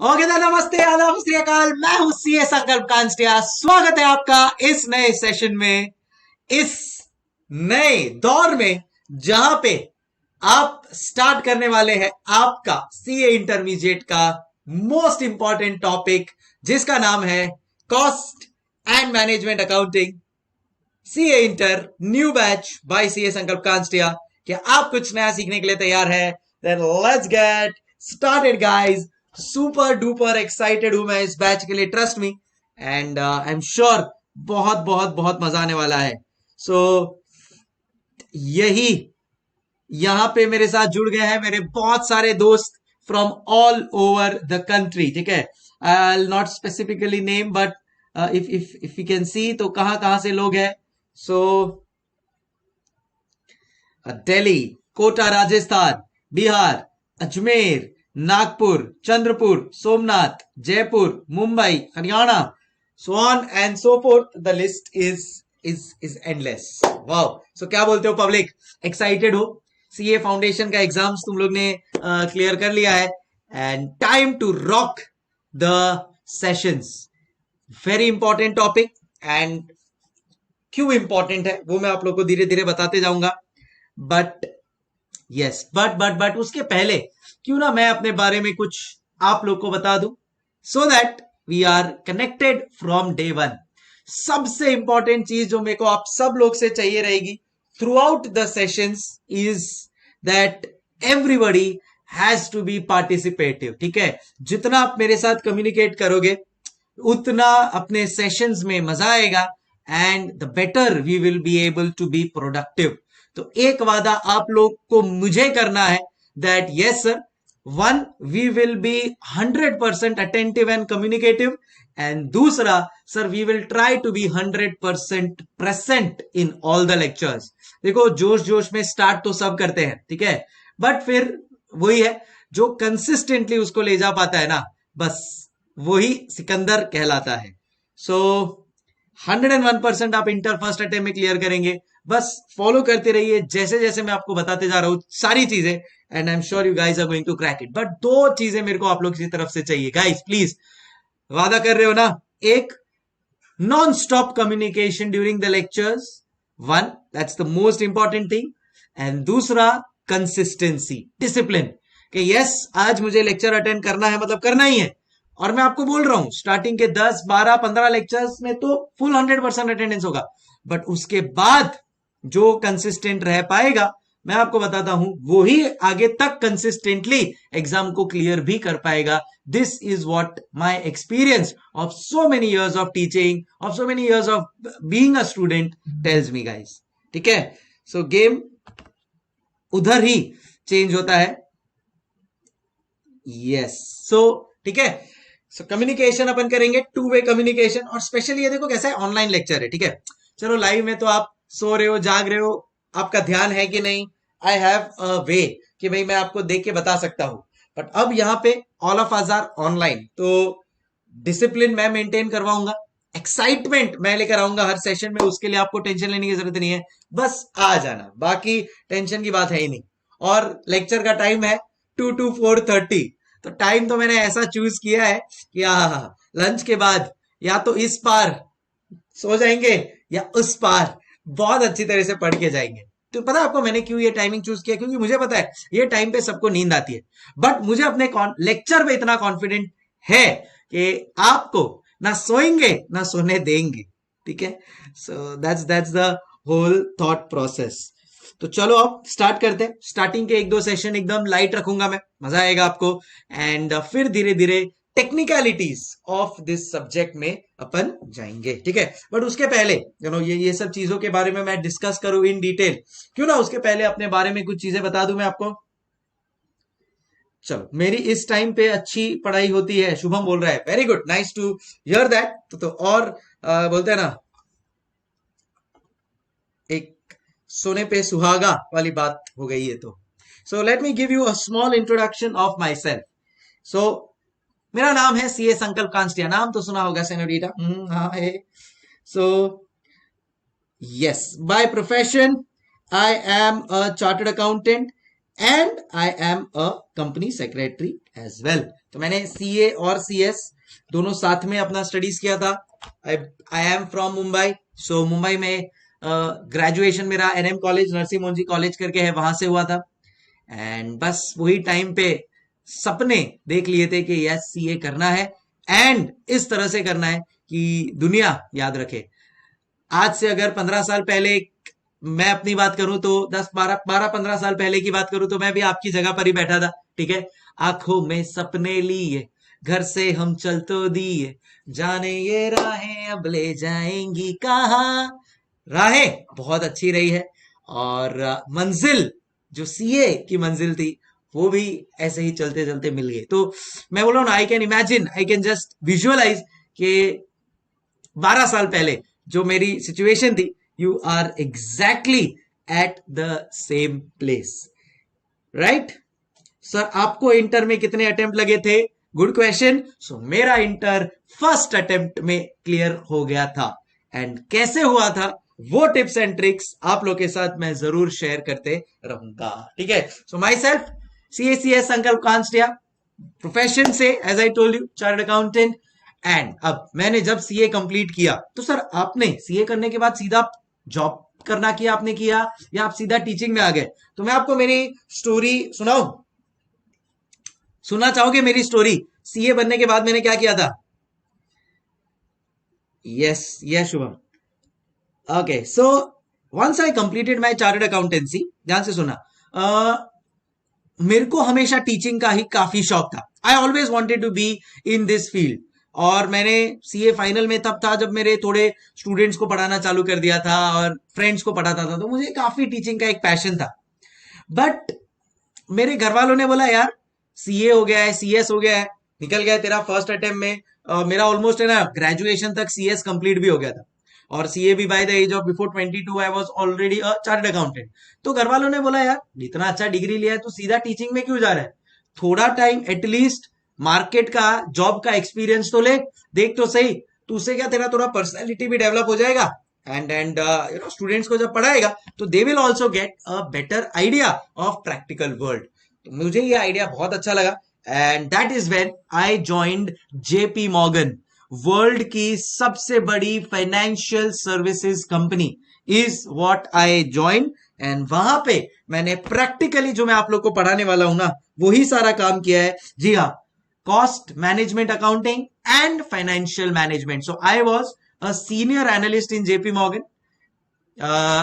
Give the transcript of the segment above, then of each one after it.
Okay तो नमस्ते आदाब श्री अकाल। मैं हूं सीए संकल्प कांस्टिया। स्वागत है आपका इस नए सेशन में, इस नए दौर में, जहां पे आप स्टार्ट करने वाले हैं आपका सीए इंटरमीडिएट का मोस्ट इंपॉर्टेंट टॉपिक, जिसका नाम है cost and management accounting, CA inter new batch by CA Sankalp Kanstiya. क्या आप कुछ नया सीखने के लिए तैयार है? Then let's get started guys. Super duper excited हूं मैं इस बैच के लिए, trust me, and I am sure बहुत बहुत बहुत मजा आने वाला है। सो यही यहां पे मेरे साथ जुड़ गए हैं मेरे बहुत सारे दोस्त from all over the country. ठीक है, I will not specifically name, but if you can see तो कहां कहां से लोग हैं। सो Delhi, Kota Rajasthan, Bihar, Ajmer, Nagpur, Chandrapur, Somnath, Jaipur, Mumbai, Haryana, so on and so forth. The list is endless. Wow. So क्या बोलते हो पब्लिक? एक्साइटेड हो? सीए फाउंडेशन का एग्जाम्स तुम लोग ने क्लियर कर लिया है, and time to rock the sessions. Very important topic, and क्यों इंपॉर्टेंट है वो मैं आप लोग को धीरे धीरे बताते जाऊंगा। बट यस, बट उसके पहले क्यों ना मैं अपने बारे में कुछ आप लोग को बता दूं, so that we are connected from day one. सबसे इंपॉर्टेंट चीज जो मेरे को आप सब लोग से चाहिए रहेगी throughout the sessions is that everybody has to be participative. ठीक है, जितना आप मेरे साथ कम्युनिकेट करोगे उतना अपने सेशंस में मजा आएगा, and the better we will be able to be productive. तो एक वादा आप लोग को मुझे करना है, that yes sir, one, we will be 100% attentive and communicative, and दूसरा sir, we will try to be 100% present in all the lectures. देखो, जोश जोश में स्टार्ट तो सब करते हैं, ठीक है, बट फिर वही है, जो कंसिस्टेंटली उसको ले जा पाता है ना, बस वही सिकंदर कहलाता है। सो 101% आप इंटर फर्स्ट अटेम्प्ट में क्लियर करेंगे। बस फॉलो करते रहिए जैसे जैसे मैं आपको बताते जा रहा हूं सारी चीजें, and I am sure you guys are going to crack it. But दो चीजें मेरे को आप लोग की तरफ से चाहिए गाइज, प्लीज, वादा कर रहे हो ना? एक, non stop communication during the lectures, one, that's the most important thing, and दूसरा कंसिस्टेंसी, डिसिप्लिन, कि यस आज मुझे लेक्चर अटेंड करना है, मतलब करना ही है। और मैं आपको बोल रहा हूं स्टार्टिंग के 10 12 15 लेक्चर्स में तो फुल 100% अटेंडेंस होगा, बट उसके बाद जो कंसिस्टेंट रह पाएगा, मैं आपको बताता हूं, वो ही आगे तक कंसिस्टेंटली एग्जाम को क्लियर भी कर पाएगा। This is what my experience of so many years of teaching, of so many years of being a student tells me guys. ठीक है, सो गेम उधर ही चेंज होता है। यस, सो ठीक है, सो कम्युनिकेशन अपन करेंगे, टू वे कम्युनिकेशन। और स्पेशली ये देखो कैसा है, ऑनलाइन लेक्चर है, ठीक है। चलो लाइव में तो आप सो रहे हो, जाग रहे हो, आपका ध्यान है कि नहीं, आई हैव अ वे कि भाई मैं आपको देख के बता सकता हूं। बट अब यहाँ पे all of us are online, तो डिसिप्लिन मैं मेंटेन करवाऊंगा, एक्साइटमेंट मैं लेकर आऊंगा हर सेशन में, उसके लिए आपको टेंशन लेने की जरूरत नहीं है, बस आ जाना, बाकी टेंशन की बात है ही नहीं। और लेक्चर का टाइम है 2 to 4:30, तो टाइम तो मैंने ऐसा चूज किया है कि हाँ, लंच के बाद या तो इस पार सो जाएंगे या उस पार बहुत अच्छी तरह से पढ़ के जाएंगे। तो पता है आपको मैंने क्यों ये टाइमिंग चूज किया? क्योंकि मुझे पता है ये टाइम पे सबको नींद आती है, बट मुझे अपने लेक्चर पे इतना कॉन्फिडेंट है कि आपको ना सोएंगे ना सोने देंगे। ठीक है, so that's the whole thought process. तो चलो अब स्टार्ट करते हैं। स्टार्टिंग के एक दो सेशन एकदम लाइट रखूंगा मैं, मजा आएगा आपको, एंड फिर धीरे धीरे टेक्निकलिटीज ऑफ दिस सब्जेक्ट में अपन जाएंगे। ठीक है, बट उसके पहले ये सब चीजों के बारे में मैं डिस्कस करूं इन डिटेल, क्यों ना उसके पहले अपने बारे में कुछ चीजें बता दूं मैं आपको। चलो, मेरी इस टाइम पे अच्छी पढ़ाई होती है, शुभम बोल रहा है, very good, nice to hear that. तो और बोलते हैं ना, एक सोने पे सुहागा वाली बात हो गई है। तो so let me give you a small introduction of myself. So मेरा नाम है सीए संकल्प कांस्टिया, नाम तो सुना होगा सेनोरिटा। हाँ है। So yes, by profession I am a chartered accountant, and I am a company secretary as well. तो मैंने सीए और सीएस दोनों साथ में अपना स्टडीज किया था। आई एम फ्रॉम मुंबई, सो मुंबई में ग्रेजुएशन मेरा NM college, Narasimha Mohan ji college करके है, वहां से हुआ था। एंड बस वही टाइम पे सपने देख लिए थे कि यस सीए करना है एंड इस तरह से करना है कि दुनिया याद रखे। आज से अगर 15 साल पहले मैं अपनी बात करूं तो 10 12 15 साल पहले की बात करूं तो मैं भी आपकी जगह पर ही बैठा था, ठीक है। आंखों में सपने लिए घर से हम चल तो दिए, जाने ये राहें अब ले जाएंगी कहाँ। राहें बहुत अच्छी रही है और मंजिल जो सीए की मंजिल थी वो भी ऐसे ही चलते चलते मिल गई। तो मैं बोल रहा हूँ ना, I can imagine, I can just visualise कि 12 साल पहले जो मेरी सिचुएशन थी, you are exactly at the same place, right. Sir आपको इंटर में कितने अटेम्प्ट लगे थे? Good question. सो मेरा इंटर फर्स्ट अटेम्प्ट में क्लियर हो गया था। एंड कैसे हुआ था वो टिप्स एंड ट्रिक्स आप लोग के साथ मैं जरूर शेयर करते रहूंगा, ठीक है। सो my self CACS Sankalp Kanstiya, profession से as I told you chartered accountant. And अब मैंने जब सीए कंप्लीट किया तो सर आपने सीए करने के बाद सीधा जॉब करना किया, आपने किया या आप सीधा टीचिंग में आ गए? तो मैं आपको मेरी स्टोरी सुनाऊं, सुनना चाहोगे मेरी स्टोरी? सीए बनने के बाद मैंने क्या किया था? Yes yes Shubham. Okay, so once I completed my chartered accountancy, ध्यान से सुना, मेरे को हमेशा टीचिंग का ही काफी शौक था। I always wanted to be in this field. और मैंने सीए फाइनल में तब था जब मेरे थोड़े स्टूडेंट्स को पढ़ाना चालू कर दिया था और फ्रेंड्स को पढ़ाता था, तो मुझे काफी टीचिंग का एक पैशन था। बट मेरे घर वालों ने बोला यार सीए हो गया है, सीएस हो गया है, निकल गया तेरा फर्स्ट अटेम्प्ट में। मेरा ऑलमोस्ट है ना ग्रेजुएशन तक सीएस कंप्लीट भी हो गया था और सीए भी by the age of before 22 I was already a chartered accountant. तो घर वालों ने बोला यार इतना अच्छा डिग्री लिया है तो सीधा टीचिंग में क्यों जा रहा है, थोड़ा टाइम एटलीस्ट मार्केट का जॉब का एक्सपीरियंस तो ले, देख तो सही, तो उससे क्या तेरा थोड़ा पर्सनैलिटी भी डेवलप हो जाएगा एंड यू नो स्टूडेंट्स को जब पढ़ाएगा तो they will also get a better idea of practical world. तो मुझे ये आइडिया बहुत अच्छा लगा and that is when I joined JP Morgan, world की सबसे बड़ी financial services company is what I join. And वहां पे मैंने प्रैक्टिकली जो मैं आप लोग को पढ़ाने वाला हूं ना वही सारा काम किया है। जी हाँ, cost management accounting and financial management. So I was a senior analyst in JP Morgan.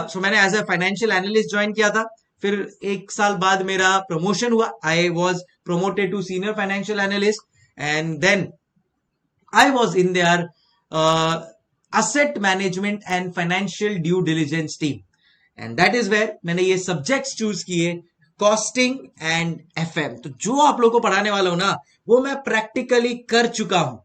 So मैंने as a financial analyst join किया था, फिर एक साल बाद मेरा प्रमोशन हुआ, I was promoted to senior financial analyst and then I was in their asset management and financial due diligence team and that is where मैंने ये subjects choose किए, costing and FM। तो जो आप लोगों को पढ़ाने वाला हूं ना वो मैं प्रैक्टिकली कर चुका हूं,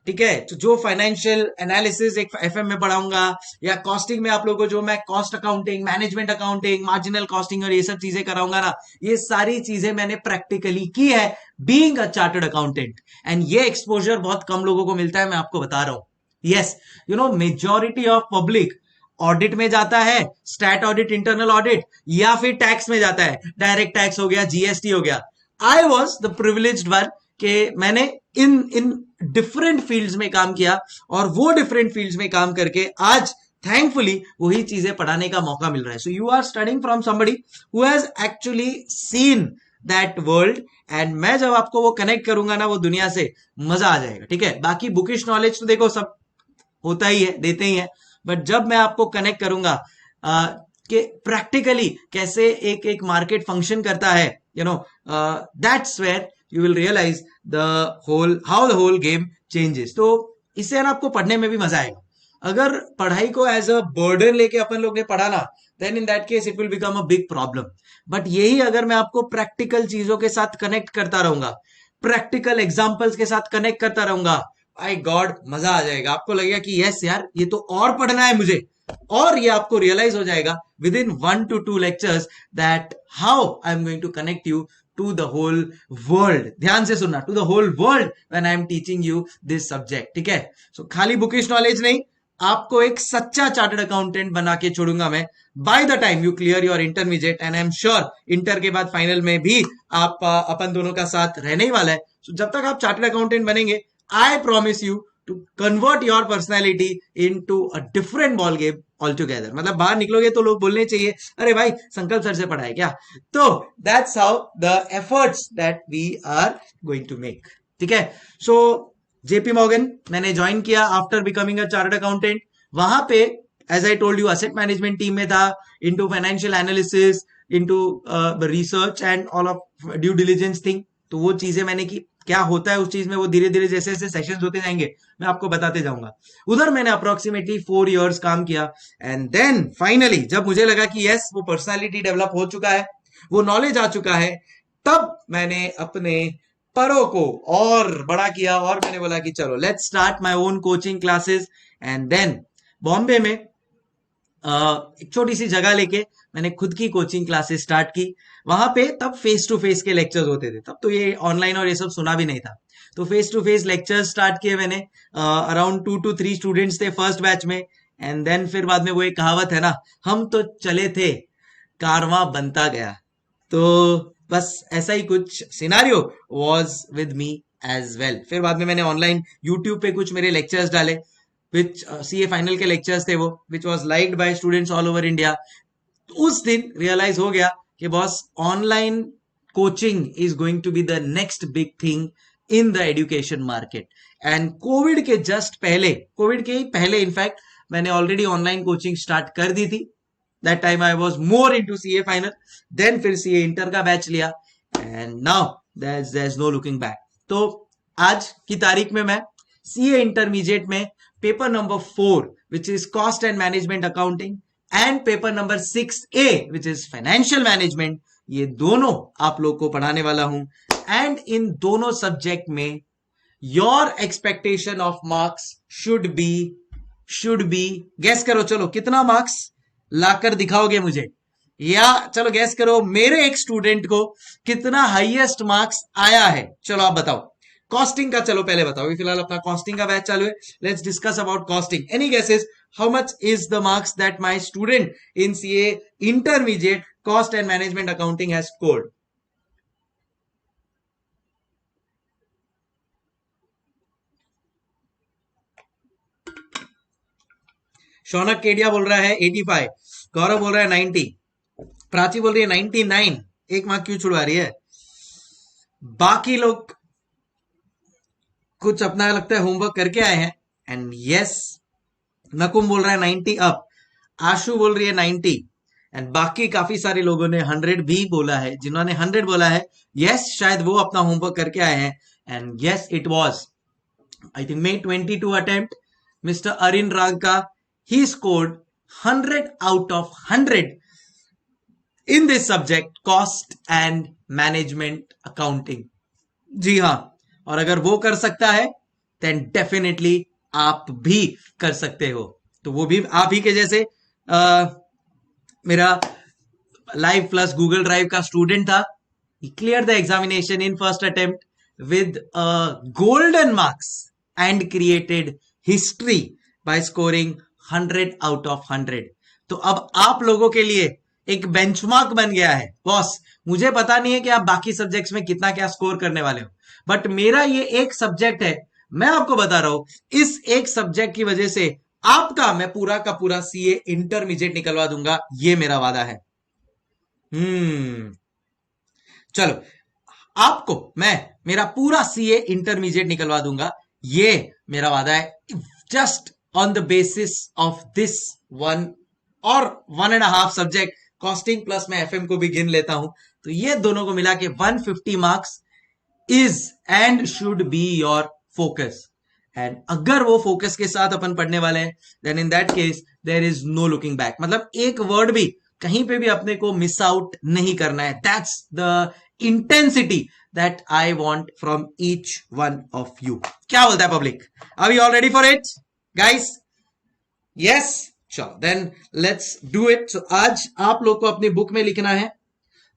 ठीक है। तो जो फाइनेंशियल एनालिसिस एक एफएम में पढ़ाऊंगा या कॉस्टिंग में आप लोगों को जो मैं cost accounting, management accounting, marginal costing और ये सब चीजें कराऊंगा ना, ये सारी चीजें मैंने प्रैक्टिकली की है being a chartered accountant. And ये एक्सपोजर बहुत कम लोगों को मिलता है, मैं आपको बता रहा हूं। Yes, you know majority of public audit में जाता है, स्टैट ऑडिट, इंटरनल ऑडिट, या फिर टैक्स में जाता है, डायरेक्ट टैक्स हो गया, जीएसटी हो गया। I was the privileged one कि मैंने इन डिफरेंट फील्ड्स में काम किया और वो डिफरेंट फील्ड्स में काम करके आज थैंकफुली वही चीजें पढ़ाने का मौका मिल रहा है। So you are studying from somebody who has actually seen that world and मैं जब आपको वो कनेक्ट करूंगा ना वो दुनिया से, मजा आ जाएगा, ठीक है। बाकी बुकिश नॉलेज तो देखो सब होता ही है, देते ही है, बट जब मैं आपको कनेक्ट करूंगा कि प्रैक्टिकली कैसे एक एक मार्केट फंक्शन करता है, you know that's where you will realize how the whole game changes। तो इससे ना आपको पढ़ने में भी मजा आएगा। अगर पढ़ाई को एज अ बर्डन लेके अपन लोग ने पढ़ा ना, then in that case it will become a big problem. But यही अगर मैं आपको प्रैक्टिकल चीजों के साथ कनेक्ट करता रहूंगा, प्रैक्टिकल एग्जाम्पल्स के साथ कनेक्ट करता रहूंगा, आई गॉड मजा आ जाएगा। आपको लगेगा कि यस यार ये तो और पढ़ना है मुझे, और ये आपको रियलाइज हो जाएगा within 1 to 2 lectures that how I am going to connect you to the whole world। ध्यान से सुनना, to the whole world when I am teaching you this subject, ठीक है। So खाली बुकिश नॉलेज नहीं, आपको एक सच्चा चार्टर्ड अकाउंटेंट बना के छोड़ूंगा मैं by the time you clear your intermediate, and I am sure inter के बाद फाइनल में भी आप अपन दोनों का साथ रहने ही वाला है. So, जब तक आप चार्टर्ड अकाउंटेंट बनेंगे, I promise you to convert your personality into a different ball game all together. मतलब बाहर निकलोगे तो लोग बोलने चाहिए, अरे भाई संकल्प सर से पढ़ा है क्या. तो that's how the efforts that we are going to make. ठीक है. सो जेपी मॉर्गन मैंने ज्वाइन किया after becoming a chartered accountant. वहां पे as I told you asset management team में था, into financial analysis, into research and all of due diligence thing. तो वो चीजें मैंने की. क्या होता है उस चीज में, वो धीरे धीरे जैसे जैसे सेशंस होते जाएंगे मैं आपको बताते जाऊंगा. उधर मैंने अप्रोक्सीमेटली 4 years काम किया, एंड देन फाइनली जब मुझे लगा कि यस वो पर्सनालिटी डेवलप हो चुका है, वो नॉलेज आ चुका है, तब मैंने अपने परों को और बड़ा किया और मैंने बोला कि चलो let's start my own coaching classes. And then Bombay में एक छोटी सी जगह लेके मैंने खुद की कोचिंग क्लासेस स्टार्ट की. वहां पे तब फेस टू फेस के लेक्चर्स होते थे, तब तो ये ऑनलाइन और ये सब सुना भी नहीं था. तो face to face lectures start किए मैंने. अराउंड 2 to 3 स्टूडेंट्स थे फर्स्ट बैच में. एंड देन फिर बाद में वो एक कहावत है ना, हम तो चले थे कारवां बनता गया. तो बस ऐसा ही कुछ scenario was with me as well. फिर बाद में मैंने ऑनलाइन यूट्यूब पे कुछ मेरे लेक्चर्स डाले, विच सीए फाइनल के लेक्चर्स थे वो, which was liked by students all over India. उस दिन रियलाइज हो गया कि boss online coaching is going to be the next big thing in the education market. And Covid के जस्ट पहले, कोविड के ही पहले इनफैक्ट मैंने ऑलरेडी ऑनलाइन कोचिंग स्टार्ट कर दी थी. That time I was more into CA final. Then फिर सीए इंटर का बैच लिया, and now there is no looking back. तो आज की तारीख में मैं सीए इंटरमीडिएट में paper number 4 which is cost and management accounting and paper number 6A which is financial management, ये दोनों आप लोग को पढ़ाने वाला हूं. एंड इन दोनों सब्जेक्ट में your expectation of marks should be gas करो, चलो कितना मार्क्स लाकर दिखाओगे मुझे, या चलो गैस करो मेरे एक स्टूडेंट को कितना हाईएस्ट मार्क्स आया है. चलो आप बताओ. कॉस्टिंग का चलो पहले बताओ, फिलहाल अपना कॉस्टिंग का बैच चालू है. Let's discuss about costing. Any guesses how much is the marks that my student in CA intermediate cost and management accounting has scored? Shaunak Kedia बोल रहा है 85, गौरव बोल रहा है 90, प्राची बोल रही है 99. एक मार्क क्यों छुड़वा रही है? बाकी लोग कुछ अपना लगता है होमवर्क करके आए हैं. एंड यस, नकुम बोल रहा है 90 अप, आशु बोल रही है 90, एंड बाकी काफी सारे लोगों ने 100 भी बोला है. जिन्होंने 100 बोला है, यस शायद वो अपना होमवर्क करके आए हैं. And yes it was I think May 22 attempt. Mister Arin Raag का he scored 100 out of 100 in this subject cost and management accounting. जी हाँ, और अगर वो कर सकता है then definitely आप भी कर सकते हो. तो वो भी आप ही के जैसे मेरा लाइव प्लस गूगल ड्राइव का स्टूडेंट था. he cleared the examination in first attempt with golden marks and created history by scoring 100 out of 100. तो अब आप लोगों के लिए एक बेंचमार्क बन गया है. बॉस मुझे पता नहीं है कि आप बाकी सब्जेक्ट्स में कितना क्या स्कोर करने वाले हो, बट मेरा ये एक सब्जेक्ट है, मैं आपको बता रहा हूं, इस एक सब्जेक्ट की वजह से आपका मैं पूरा का पूरा सीए इंटरमीडिएट निकलवा दूंगा. ये मेरा वादा है. चलो, आपको मैं मेरा पूरा सीए इंटरमीडिएट निकलवा दूंगा. ये मेरा वादा है. Just on the basis of this 1 or 1.5 subject costing plus मैं एफएम को भी गिन लेता हूं, तो ये दोनों को मिला के 150 marks is and should be your focus. And अगर वो फोकस के साथ अपन पढ़ने वाले हैं, then in that case there is no looking back. मतलब एक वर्ड भी कहीं पे भी अपने को मिस आउट नहीं करना है. That's the intensity that I want from each one of you. क्या बोलता है public? Are we all ready for it guys? Yes, चलो then let's do it. So आज आप लोग को अपनी बुक में लिखना है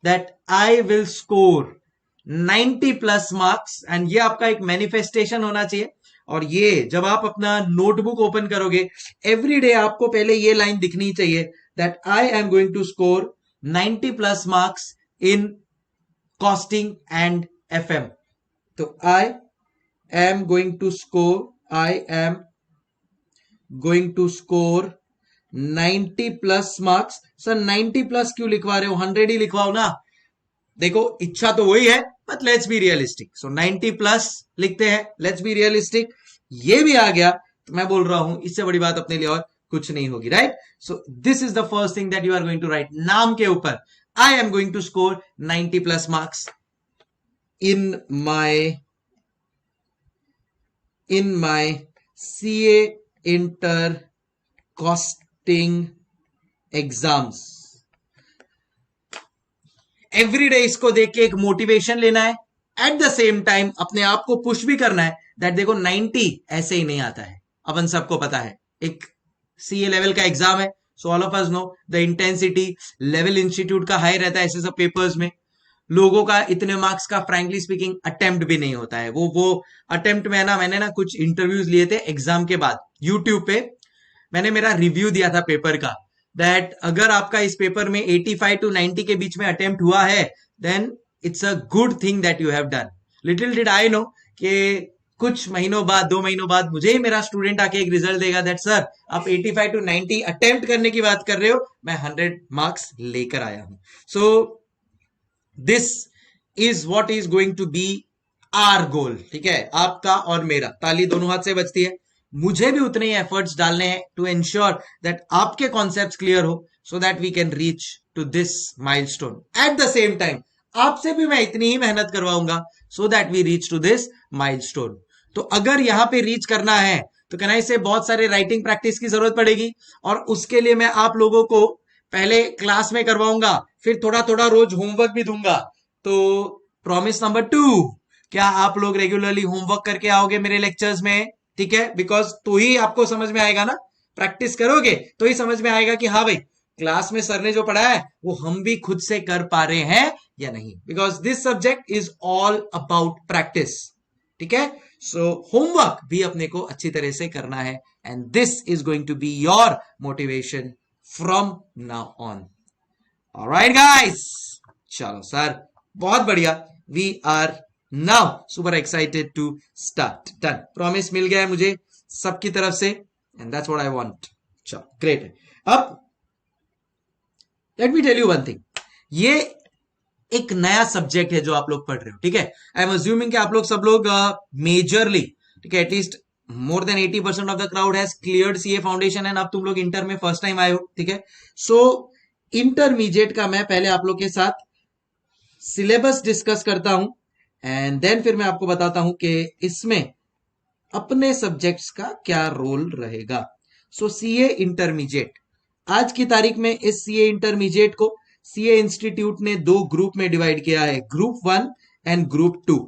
that I will score 90 plus marks, and ये आपका एक मैनिफेस्टेशन होना चाहिए. और ये जब आप अपना नोटबुक ओपन करोगे एवरी डे आपको पहले ये लाइन दिखनी चाहिए that I am going to score 90 plus marks in costing and FM. तो I am going to score 90 plus marks. Sir 90 plus क्यों लिखवा रहे हो, 100 ही लिखवाओ ना. देखो इच्छा तो वही है but let's be realistic. So 90 plus लिखते हैं, लेट्स बी रियलिस्टिक. ये भी आ गया तो मैं बोल रहा हूं इससे बड़ी बात अपने लिए और कुछ नहीं होगी, right. So this is the first thing that you are going to write. नाम के ऊपर I am going to score 90 plus marks in my CA inter costing exams. Everyday इसको देख के एक मोटिवेशन लेना है, एट द सेम टाइम अपने आप को पुश भी करना है दैट देखो 90 ऐसे ही नहीं आता है. अपन सबको पता है एक सीए लेवल का एग्जाम है. So all of us know the intensity level institute का हाई रहता है ऐसे सब पेपर्स में. लोगों का इतने मार्क्स का फ्रैंकली स्पीकिंग अटेम्प्ट भी नहीं होता है. वो अटेम्प्ट में ना मैंने ना कुछ इंटरव्यूज लिए थे एग्जाम के बाद यूट्यूब पे. मैंने मेरा रिव्यू दिया था पेपर का दैट अगर आपका इस पेपर में 85 to 90 के बीच में अटेम्प्ट हुआ है then it's a good thing that you have done. Little did I know कि कुछ महीनों बाद 2 महीनों बाद मुझे ही मेरा स्टूडेंट आके एक रिजल्ट देगा दैट सर आप 85 to 90 अटेम्प्ट करने की बात कर रहे हो, मैं 100 मार्क्स लेकर आया हूं. So this is what is going to be our goal. ठीक है, आपका और मेरा ताली दोनों हाथ से बजती है. मुझे भी उतने ही एफर्ट्स डालने हैं टू एंश्योर दैट आपके कॉन्सेप्ट्स क्लियर हो so that we can reach to this milestone. At the same time आपसे भी मैं इतनी ही मेहनत करवाऊंगा so that we reach to this milestone. तो अगर यहां पे रीच करना है तो कहना इससे बहुत सारे राइटिंग प्रैक्टिस की जरूरत पड़ेगी और उसके लिए मैं आप लोगों को पहले क्लास में करवाऊंगा, फिर थोड़ा थोड़ा रोज होमवर्क भी दूंगा. तो प्रॉमिस नंबर 2, क्या आप लोग रेगुलरली होमवर्क करके आओगे मेरे लेक्चर्स में? ठीक है, बिकॉज तो ही आपको समझ में आएगा ना. प्रैक्टिस करोगे तो ही समझ में आएगा कि हाँ भाई क्लास में सर ने जो पढ़ाया है वो हम भी खुद से कर पा रहे हैं या नहीं. Because this subject is all about practice. ठीक है, सो होमवर्क भी अपने को अच्छी तरह से करना है and this is going to be your motivation from now on. All right guys, चलो सर बहुत बढ़िया. We are now super excited to start. Done. Promise मिल गया है मुझे सबकी तरफ से and that's what I want. चलो great. अब let me tell you one thing. ये एक नया सब्जेक्ट है जो आप लोग पढ़ रहे हो. ठीक है, आई एम अज्यूमिंग कि आप लोग सब लोग मेजरली ठीक है at least more than 80% of the crowd has cleared CA foundation and अब तुम लोग इंटर में फर्स्ट टाइम आए हो. ठीक है, सो इंटरमीडिएट का मैं पहले आप लोग के साथ सिलेबस डिस्कस करता हूं एंड देन फिर मैं आपको बताता हूं कि इसमें अपने सब्जेक्ट्स का क्या रोल रहेगा. सो सीए इंटरमीडिएट आज की तारीख में इस सीए इंटरमीडिएट को सीए इंस्टीट्यूट ने 2 ग्रुप में डिवाइड किया है, ग्रुप 1 एंड ग्रुप 2.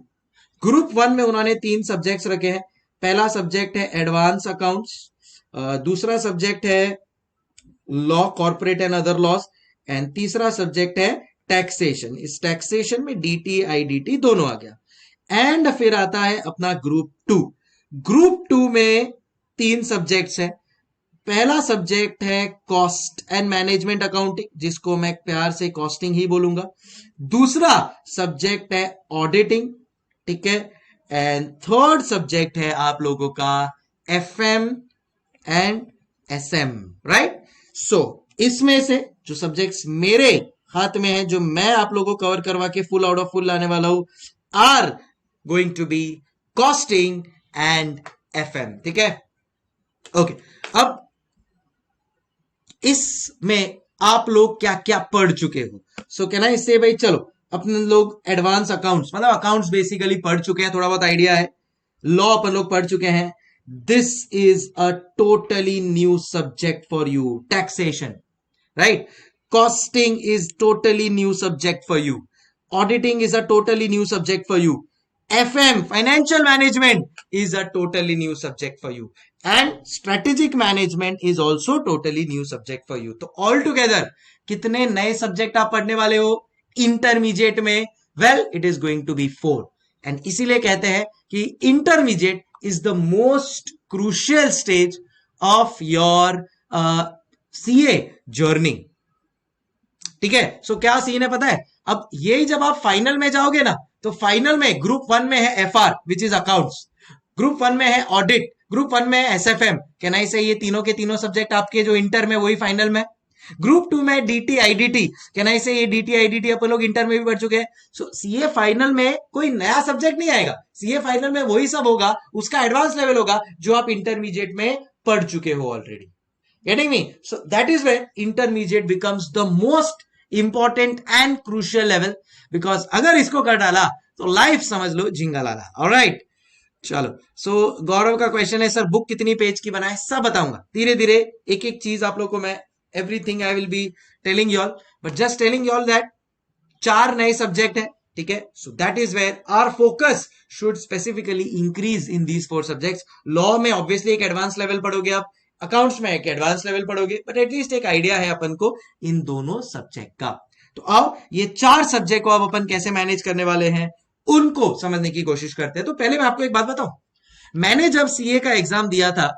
ग्रुप 1 में उन्होंने 3 सब्जेक्ट्स रखे हैं. पहला सब्जेक्ट है एडवांस अकाउंट्स, दूसरा सब्जेक्ट है law corporate and other laws and तीसरा सब्जेक्ट है टैक्सेशन. इस टैक्सेशन में डीटी आईडीटी दोनों आ गया. एंड फिर आता है अपना ग्रुप 2. ग्रुप 2 में 3 सब्जेक्ट्स हैं. पहला सब्जेक्ट है कॉस्ट एंड मैनेजमेंट अकाउंटिंग, जिसको मैं प्यार से कॉस्टिंग ही बोलूंगा. दूसरा सब्जेक्ट है ऑडिटिंग. ठीक है, एंड थर्ड सब्जेक्ट है आप लोगों का एफएम एंड एसएम. राइट, सो इसमें से जो सब्जेक्ट्स मेरे हाथ में है जो मैं आप लोगों को कवर करवा के फुल आउट ऑफ फुल लाने वाला हूं are going to be costing and FM. ठीक है, ओके. अब इसमें आप लोग क्या क्या पढ़ चुके हो? सो कहना इससे भाई चलो अपने लोग एडवांस अकाउंट्स मतलब अकाउंट्स बेसिकली पढ़ चुके हैं, थोड़ा बहुत आइडिया है. लॉ अपन लोग पढ़ चुके हैं. This is a totally new subject for you. Taxation, right. Costing is totally new subject for you. Auditing is a totally new subject for you. FM financial management is a totally new subject for you and strategic management is also totally new subject for you. तो all together कितने नए subject आप पढ़ने वाले हो intermediate में? Well it is going to be 4 and इसीलिए कहते हैं कि intermediate is the most crucial stage of your CA journey. ठीक है, सो क्या सीन है पता है, अब यही जब आप फाइनल में जाओगे ना, तो फाइनल में ग्रुप 1 में है FR which is accounts, group 1 में है ऑडिट, ग्रुप 1 में है SFM, कैन आई से ये तीनों के तीनों सब्जेक्ट आपके जो इंटर में वही फाइनल में, ग्रुप 2 में DT IDT, कैन आई से ये DT IDT अपन लोग इंटर में भी पढ़ चुके हैं. सो CA फाइनल में कोई नया सब्जेक्ट नहीं आएगा, CA फाइनल में वही सब होगा, उसका एडवांस लेवल होगा जो आप इंटरमीडिएट में पढ़ चुके हो already. Getting me? So that is where intermediate becomes the most important and crucial level, because अगर इसको कर डाला तो लाइफ समझ लो झिंगा लाला. ऑलराइट, चलो. सो गौरव का क्वेश्चन है सर बुक कितनी पेज की बनाए, सब बताऊंगा धीरे धीरे, एक एक चीज आप लोग को मैं, everything I will be telling you all, but just telling you all that 4 नए सब्जेक्ट है. ठीक है, so that is where our focus should specifically increase in these 4 subjects. Law में ऑब्वियसली एक एडवांस लेवल पढ़ोगे आप, अकाउंट्स में एक एडवांस लेवल पढ़ोगे, बट एटलीस्ट एक आइडिया है अपन को इन दोनों सब्जेक्ट का. तो आओ ये 4 सब्जेक्ट को अब अपन कैसे मैनेज करने वाले हैं उनको समझने की कोशिश करते हैं. तो पहले मैं आपको एक बात बताऊं, मैंने जब सीए का एग्जाम दिया था,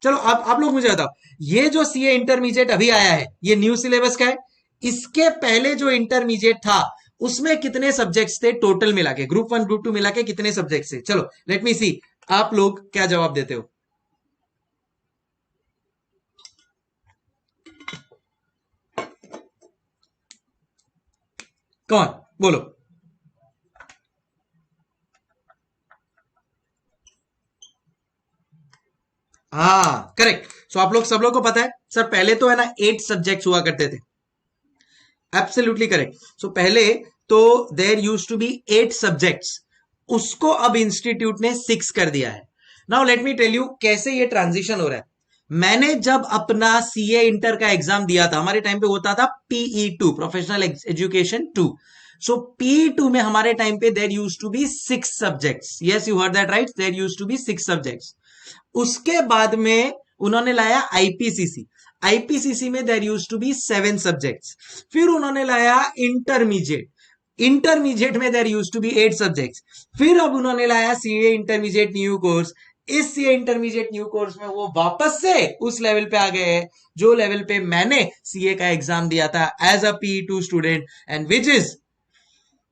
चलो आप लोग मुझे बताओ, ये जो सीए इंटरमीडिएट अभी आया है ये न्यू सिलेबस का है, इसके पहले जो इंटरमीडिएट था उसमें कितने सब्जेक्ट्स थे टोटल मिला के, ग्रुप 1 ग्रुप 2 मिला के कितने सब्जेक्ट्स थे? चलो लेट मी सी आप लोग क्या जवाब देते हो. कौन बोलो. हाँ करेक्ट. सो आप लोग सब लोग को पता है सर पहले तो है ना 8 सब्जेक्ट्स हुआ करते थे. Absolutely correct. सो पहले तो there used to be 8 subjects, उसको अब इंस्टीट्यूट ने 6 कर दिया है. Now let me tell you कैसे ये ट्रांजिशन हो रहा है. मैंने जब अपना सीए इंटर का एग्जाम दिया था, हमारे टाइम पे होता था PE2 प्रोफेशनल एजुकेशन 2. सो PE2 में हमारे टाइम पे there used to be 6 subjects. Yes you heard that right, there used to be 6 subjects. उसके बाद में उन्होंने लाया IPCC. IPCC में there used to be 7 subjects. फिर उन्होंने लाया इंटरमीडिएट, इंटरमीडिएट में there used to be 8 subjects. फिर अब उन्होंने लाया सीए इंटरमीडिएट न्यू कोर्स. इस सीए इंटरमीडिएट न्यू कोर्स में वो वापस से उस लेवल पे आ गए हैं जो लेवल पे मैंने सीए का एग्जाम दिया था as a PE2 student, and which is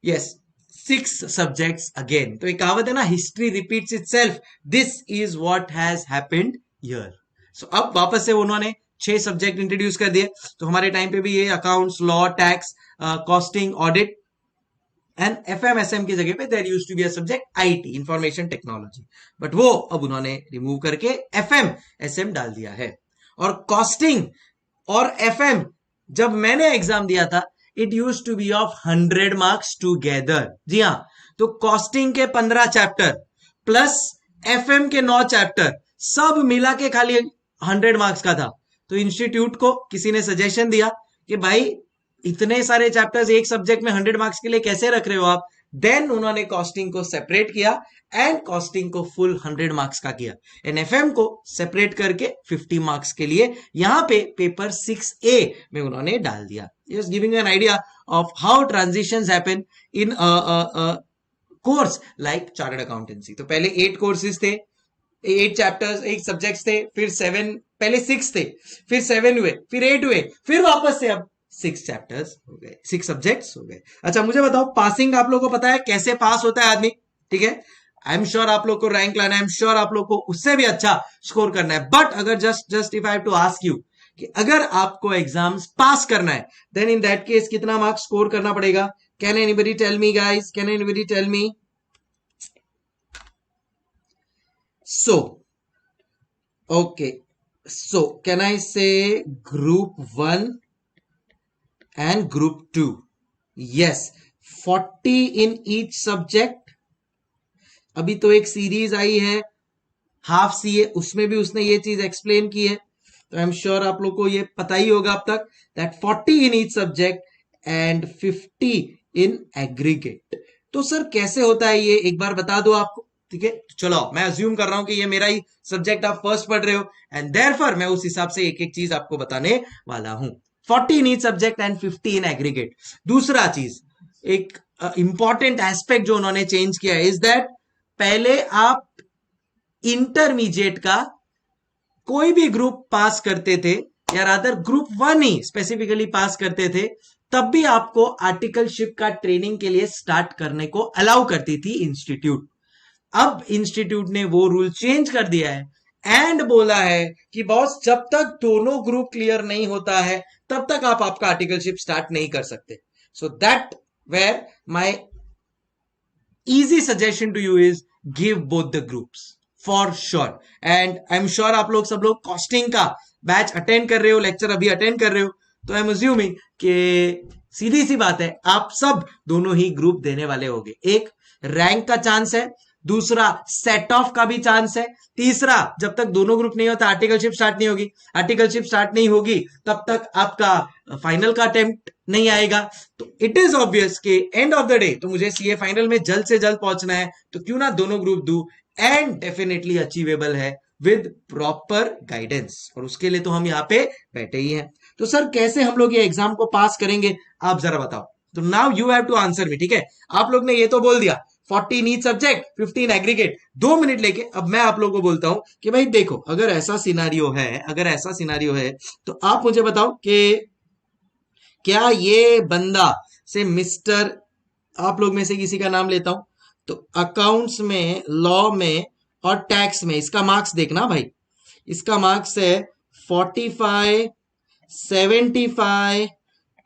yes 6 subjects again. तो एक कहावत है ना, history repeats itself, this is what has happened here. So अब वापस से उन्होंने 6 सब्जेक्ट इंट्रोड्यूस कर दिए. तो हमारे टाइम पे भी ये accounts, law, tax, costing, audit and FMSM की जगह पे there used to be a subject IT information technology, but वो अब उन्होंने रिमूव करके FMSM डाल दिया है. और कॉस्टिंग और FM जब मैंने एग्जाम दिया था it used to be of 100 marks together. जी हाँ, तो कॉस्टिंग के 15 चैप्टर प्लस FM के 9 चैप्टर सब मिला के खाली 100 मार्क्स का था. तो इंस्टीट्यूट को किसी ने सजेशन दिया कि भाई इतने सारे चैप्टर्स एक सब्जेक्ट में 100 मार्क्स के लिए कैसे रख रहे हो आप. देन उन्होंने कॉस्टिंग को सेपरेट किया एंड कॉस्टिंग को फुल 100 मार्क्स का किया, एंड FM को सेपरेट करके 50 मार्क्स के लिए यहां पे पेपर 6A में उन्होंने डाल दिया. Just giving an idea of how transitions happen in course like chartered accountancy. तो पहले 8 कोर्सेज थे, 8 चैप्टर्स, 8 सब्जेक्ट्स थे, फिर 7, पहले 6 थे, फिर 7 हुए, फिर 8 हुए, फिर वापस से अब 6 चैप्टर्स हो गए, 6 सब्जेक्ट्स हो गए. अच्छा मुझे बताओ पासिंग आप लोगों को पता है कैसे पास होता है आदमी? ठीक है, आई एम श्योर आप लोग को रैंक लाना है, आई एम श्योर आप लोग को उससे भी अच्छा स्कोर करना है. बट अगर just if I have to ask you कि अगर आपको एग्जाम्स पास करना है देन इन दैट केस कितना मार्क्स स्कोर करना पड़ेगा? Can anybody tell me guys, can anybody tell me? So okay, so can I say group 1 and group 2? yes, 40 in each subject. अभी तो एक सीरीज आई है half CA, उसमें भी उसने ये चीज एक्सप्लेन की है, तो आई एम श्योर आप लोग को ये पता ही होगा अब तक that 40 in each subject and 50 in aggregate. तो सर कैसे होता है ये एक बार बता दो आपको. ठीक है, चलो मैं अज्यूम कर रहा हूं कि ये मेरा ही सब्जेक्ट आप फर्स्ट पढ़ रहे हो एंड देयरफॉर मैं उस हिसाब से एक एक चीज आपको बताने वाला हूं. 40 in each subject and 50 in aggregate. दूसरा चीज, एक इंपॉर्टेंट एस्पेक्ट जो उन्होंने चेंज किया है इज दैट पहले आप इंटरमीडिएट का कोई भी ग्रुप पास करते थे, या रादर ग्रुप 1 ही स्पेसिफिकली पास करते थे, तब भी आपको आर्टिकलशिप का ट्रेनिंग के लिए स्टार्ट करने को अलाउ करती थी इंस्टीट्यूट। अब इंस्टीट्यूट ने वो रूल चेंज कर दिया है एंड बोला है कि बॉस, जब तक दोनों ग्रुप क्लियर नहीं होता है तब तक आप आपका आर्टिकलशिप स्टार्ट नहीं कर सकते। So that where my easy suggestion to you is give both the groups for sure. And I'm sure आप लोग सब लोग कॉस्टिंग का बैच अटेंड कर रहे हो, लेक्चर अभी अटेंड कर रहे हो, तो आई एम अज्यूमिंग कि सीधी सी बात है आप सब दोनों ही ग्रुप देने वाले होंगे। एक रैंक का चांस है, दूसरा सेट ऑफ का भी चांस है, तीसरा जब तक दोनों ग्रुप नहीं होता आर्टिकलशिप स्टार्ट नहीं होगी, आर्टिकलशिप स्टार्ट नहीं होगी तब तक आपका फाइनल का अटेम्प्ट नहीं आएगा। तो इट इज ऑब्वियस कि एंड ऑफ द डे तो मुझे सीए फाइनल में जल्द से जल्द पहुंचना है, तो क्यों ना दोनों ग्रुप दू, एंड डेफिनेटली अचीवेबल है विद प्रॉपर गाइडेंस, और उसके लिए तो हम यहाँ पे बैठे ही हैं। तो सर कैसे हम लोग ये एग्जाम को पास करेंगे, आप जरा बताओ। तो now you have to answer me, ठीक है। आप लोग ने ये तो बोल दिया 40 नीड सब्जेक्ट 15 एग्रीगेट, 2 मिनट लेके अब मैं आप लोगों को बोलता हूं कि भाई देखो, अगर ऐसा सिनारियो है तो आप मुझे बताओ कि क्या ये बंदा से मिस्टर, आप लोग में से किसी का नाम लेता हूं, तो अकाउंट्स में, लॉ में और टैक्स में इसका मार्क्स देखना भाई, इसका मार्क्स है 45 75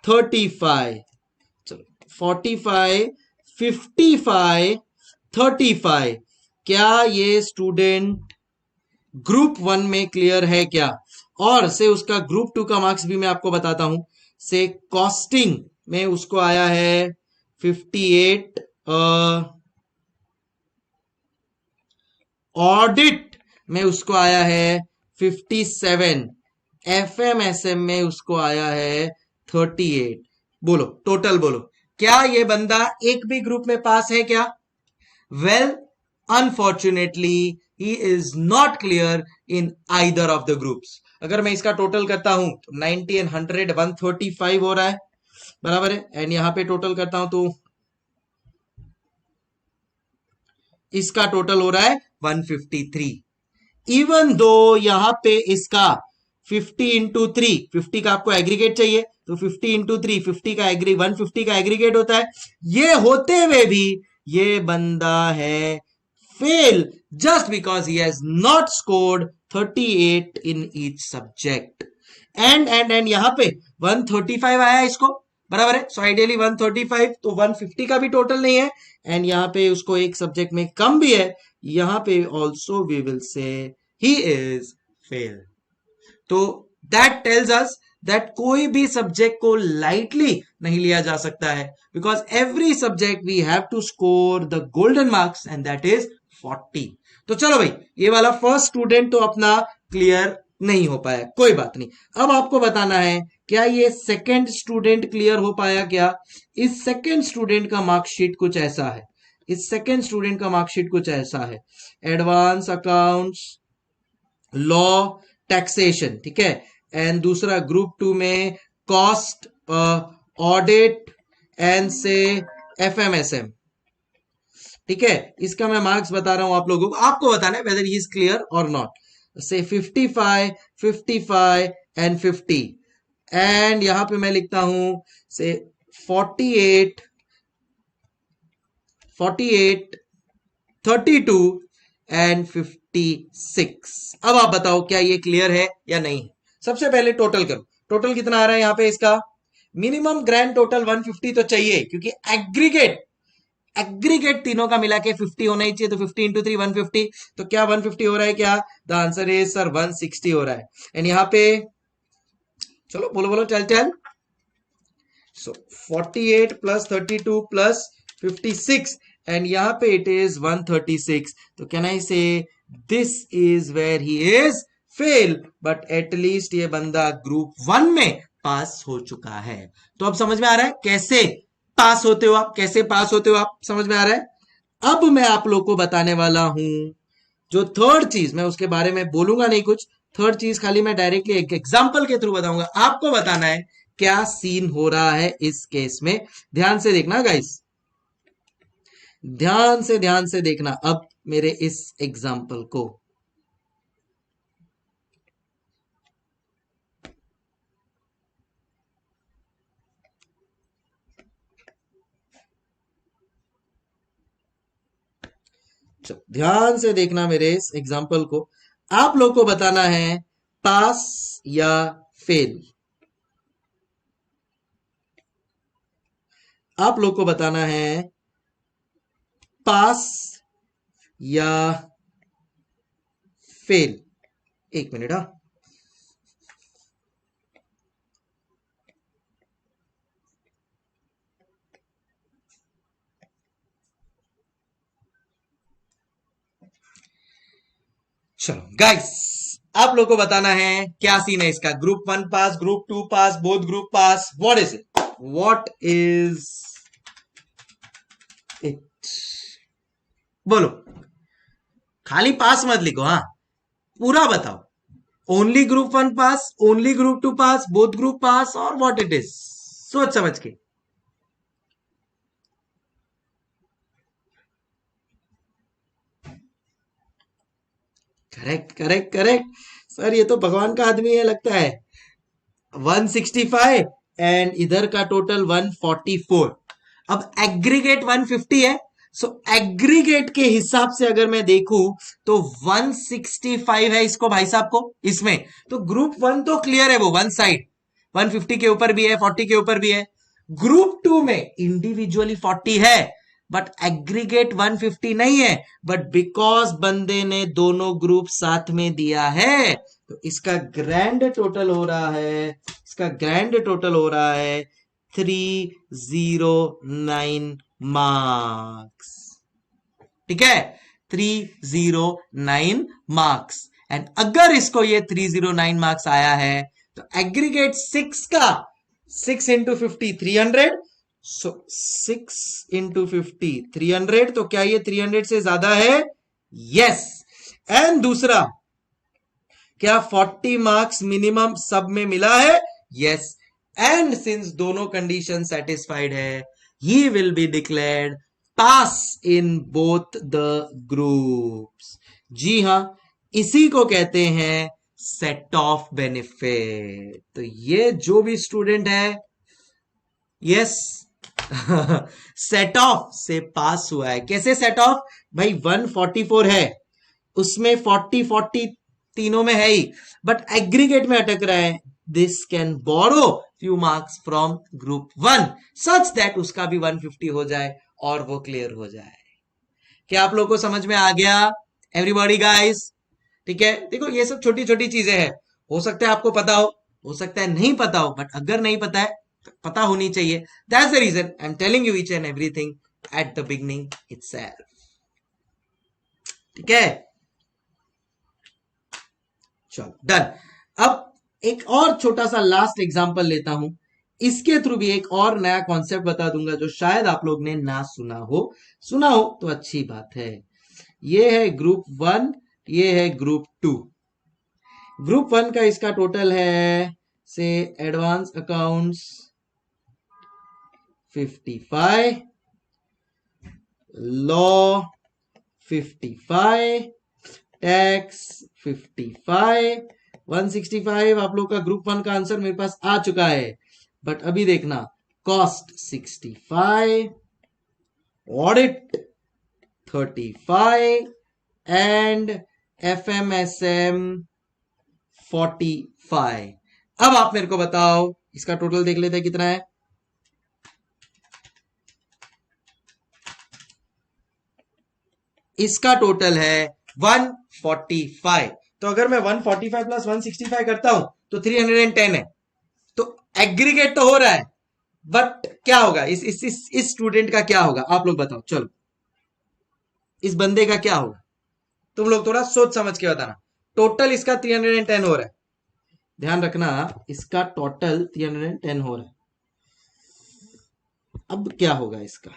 35, चलो 45 55 35। क्या ये स्टूडेंट ग्रुप 1 में क्लियर है क्या? और से उसका ग्रुप 2 का मार्क्स भी मैं आपको बताता हूं। से कॉस्टिंग में उसको आया है 58, ऑडिट में उसको आया है 57, एफएमएसएम में उसको आया है 38। बोलो टोटल बोलो, क्या ये बंदा एक भी ग्रुप में पास है क्या? Well, unfortunately he is not clear in either of the groups. अगर मैं इसका टोटल करता हूं तो 90 एंड 100 135 हो रहा है, बराबर है। एंड यहां पे टोटल करता हूं तो इसका टोटल हो रहा है 153। इवन दो यहां पे इसका 50 इंटू 3, 50 का आपको एग्रीगेट चाहिए, तो 50 इंटू 3 50 का 150 का एग्रीगेट होता है। ये होते हुए भी ये बंदा है fail just because he has not scored 38 in each subject. And यहां पे 135 आया इसको, बराबर है। सो आइडियली 135, तो 150 का भी टोटल नहीं है, एंड यहां पे उसको एक सब्जेक्ट में कम भी है, यहां पे also we will say he is fail. तो दैट टेल्स अस दैट कोई भी सब्जेक्ट को लाइटली नहीं लिया जा सकता है, because every subject we have to score the golden marks and that is 40। तो चलो भाई, ये वाला फर्स्ट स्टूडेंट तो अपना क्लियर नहीं हो पाया, कोई बात नहीं। अब आपको बताना है क्या ये सेकंड स्टूडेंट क्लियर हो पाया क्या? इस सेकंड स्टूडेंट का मार्कशीट कुछ ऐसा है, इस सेकंड स्टूडेंट का मार्कशीट कुछ ऐसा है, एडवांस अकाउंट्स, लॉ, टैक्सेशन, ठीक है। एंड दूसरा ग्रुप 2 में कॉस्ट, ऑडिट एंड से एफएमएसएम, ठीक है। इसका मैं मार्क्स बता रहा हूं आप लोगों को, आपको बताना है वेदर ही इज क्लियर और नॉट। से 55 55 एंड 50, एंड यहां पे मैं लिखता हूं से 48 48 32 एंड 56। अब आप बताओ क्या ये क्लियर है या नहीं। सबसे पहले टोटल करो, टोटल कितना आ रहा है यहाँ पे इसका? मिनिमम ग्रैंड टोटल 150 तो चाहिए, क्योंकि एग्रीगेट तीनों का मिला के 50 होना ही चाहिए। तो 50 इंटू 3 150, तो क्या 150 हो रहा है क्या? द आंसर इज सर 160 हो रहा है। एंड यहाँ पे चलो बोलो बोलो, चल। सो 48 प्लस 32 प्लस 56, एंड यहाँ पे इट इज 136। तो can I say this is where he is fail, but at least ये बंदा ग्रुप 1 में पास हो चुका है। तो अब समझ में आ रहा है कैसे पास होते हो आप, कैसे पास होते हो आप, समझ में आ रहा है। अब मैं आप लोग को बताने वाला हूं जो थर्ड चीज, मैं उसके बारे में बोलूंगा नहीं कुछ, थर्ड चीज खाली मैं डायरेक्टली एक एग्जांपल के थ्रू बताऊंगा। आपको बताना है क्या सीन हो रहा है इस केस में। ध्यान से देखना गाइस, ध्यान से देखना अब मेरे इस एग्जांपल को। चलो ध्यान से देखना मेरे इस एग्जाम्पल को। आप लोग को बताना है पास या फेल। आप लोग को बताना है पास या फेल। एक मिनट। हाँ, चलो गाइस, आप लोग को बताना है क्या सीन है इसका। Group 1 pass, group 2 pass, both group pass, what is it, what is it? बोलो, खाली पास मत लिखो, हाँ पूरा बताओ। ओनली ग्रुप 1 पास, ओनली ग्रुप 2 पास, बोथ ग्रुप पास, और व्हाट इट इज, सोच समझ के। करेक्ट करेक्ट करेक्ट सर, ये तो भगवान का आदमी है लगता है। 165 एंड इधर का टोटल 144। अब एग्रीगेट 150 है, सो एग्रीगेट के हिसाब से अगर मैं देखूं तो 165 है इसको भाई साहब को इसमें। तो ग्रुप 1 तो क्लियर है, वो वन साइड 150 के ऊपर भी है, 40 के ऊपर भी है। ग्रुप 2 में इंडिविजुअली 40 है बट एग्रीगेट 150 नहीं है, बट बिकॉज बंदे ने दोनों ग्रुप साथ में दिया है तो इसका ग्रैंड टोटल हो रहा है, इसका ग्रैंड टोटल हो रहा है 309 मार्क्स। ठीक है, 309 मार्क्स। एंड अगर इसको ये 309 मार्क्स आया है तो एग्रीगेट 6 का 6 इंटू 50 300, सो 6 इंटू 50 300, तो क्या ये 300 से ज्यादा है? यस। एंड दूसरा, क्या 40 मार्क्स मिनिमम सब में मिला है? यस। एंड सिंस दोनों कंडीशन सेटिस्फाइड है, he will be declared pass in both the groups. जी हां, इसी को कहते हैं सेट ऑफ बेनिफिट। तो ये जो भी स्टूडेंट है, यस सेट ऑफ से पास हुआ है। कैसे सेट ऑफ? भाई 144 है, उसमें 40 40 तीनों में है ही, बट एग्रीगेट में अटक रहा है। This can borrow few marks from group 1 such that उसका भी 150 हो जाए और वो क्लियर हो जाए। क्या आप लोग को समझ में आ गया एवरीबॉडी गाइस? ठीक है, देखो ये सब छोटी छोटी चीजें हैं, हो सकता है आपको पता हो सकता है नहीं पता हो, बट अगर नहीं पता है तो पता होनी चाहिए। That's the reason I am telling you each and everything at the beginning itself. ठीक है, चलो डन। अब एक और छोटा सा लास्ट एग्जांपल लेता हूं, इसके थ्रू भी एक और नया कॉन्सेप्ट बता दूंगा जो शायद आप लोग ने ना सुना हो तो अच्छी बात है। ये है ग्रुप 1, ये है ग्रुप 2। ग्रुप 1 का इसका टोटल है से एडवांस अकाउंट्स 55, लॉ 55, टैक्स 55, 165। आप लोग का ग्रुप 1 का आंसर मेरे पास आ चुका है, बट अभी देखना कॉस्ट 65, ऑडिट 35 एंड एफएमएसएम 45। अब आप मेरे को बताओ इसका टोटल देख लेते हैं कितना है। इसका टोटल है 145। तो अगर मैं 145 प्लस 165 करता हूं तो 310 है। तो एग्रीगेट तो हो रहा है, बट क्या होगा इस स्टूडेंट का क्या होगा आप लोग बताओ। चलो, इस बंदे का क्या होगा, तुम लोग थोड़ा सोच समझ के बताना। टोटल इसका 310 हो रहा है, ध्यान रखना इसका टोटल 310 हो रहा है। अब क्या होगा इसका?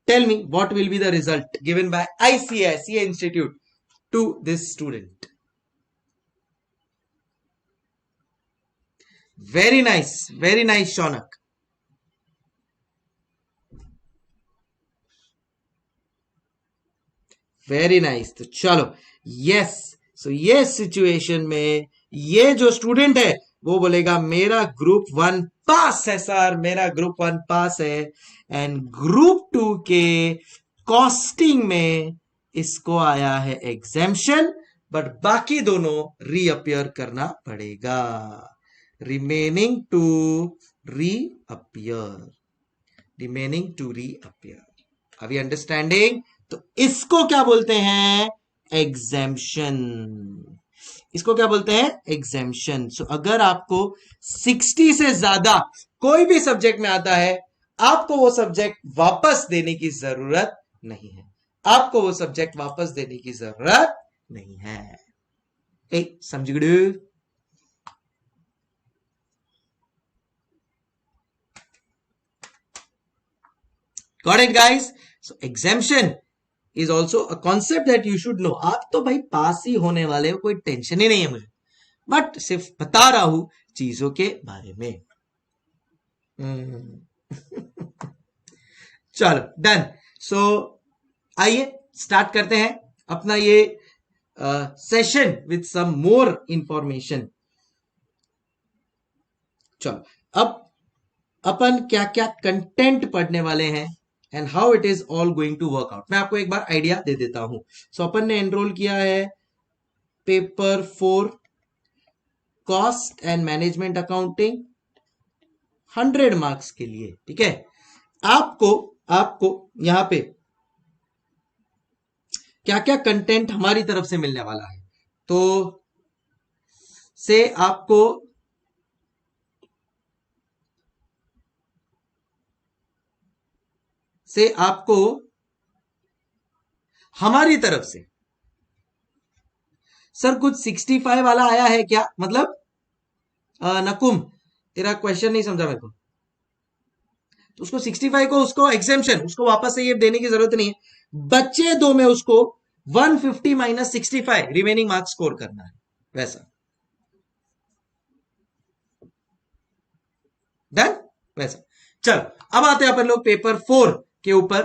Tell me what will be the result given by ICA Institute to this student. Very nice Shaunak. Very nice. तो चलो, यस, सो ये सिचुएशन में ये जो स्टूडेंट है वो बोलेगा मेरा ग्रुप 1 पास है सर, मेरा ग्रुप 1 पास है। एंड ग्रुप 2 के कॉस्टिंग में इसको आया है एग्जेम्पशन, बट बाकी दोनों रीअपियर करना पड़ेगा, remaining two reappear, remaining two reappear. Are you understanding? तो इसको क्या बोलते हैं? एग्जेम्पशन। इसको क्या बोलते हैं? एग्जेम्पशन। सो अगर आपको 60 से ज्यादा कोई भी सब्जेक्ट में आता है, आपको वो सब्जेक्ट वापस देने की जरूरत नहीं है, आपको वो सब्जेक्ट वापस देने की जरूरत नहीं है। समझ गए? Got it, guys? So exemption is also a concept that you should know. आप तो भाई पास ही होने वाले हो, कोई टेंशन ही नहीं है मुझे, बट सिर्फ बता रहा हूं चीजों के बारे में। चलो डन। सो आइए स्टार्ट करते हैं अपना ये session with some more information. चलो अब अपन क्या क्या कंटेंट पढ़ने वाले हैं and how it is all going to work out, मैं आपको एक बार आइडिया दे देता हूं। सो अपन ने एनरोल किया है paper 4 cost and management accounting 100 marks के लिए, ठीक है। आपको यहां पे क्या क्या कंटेंट हमारी तरफ से मिलने वाला है, तो से आपको हमारी तरफ से सर कुछ 65 वाला आया है क्या, मतलब नकुम तेरा क्वेश्चन नहीं समझा मेरे को। तो उसको 65 को उसको एग्जेम्पशन, उसको वापस से ये देने की जरूरत नहीं है, बच्चे दो में उसको 150 माइनस 65 रिमेनिंग मार्क्स स्कोर करना है, वैसा डन वैसा। चलो अब आते हैं अपन लोग पेपर 4 के ऊपर।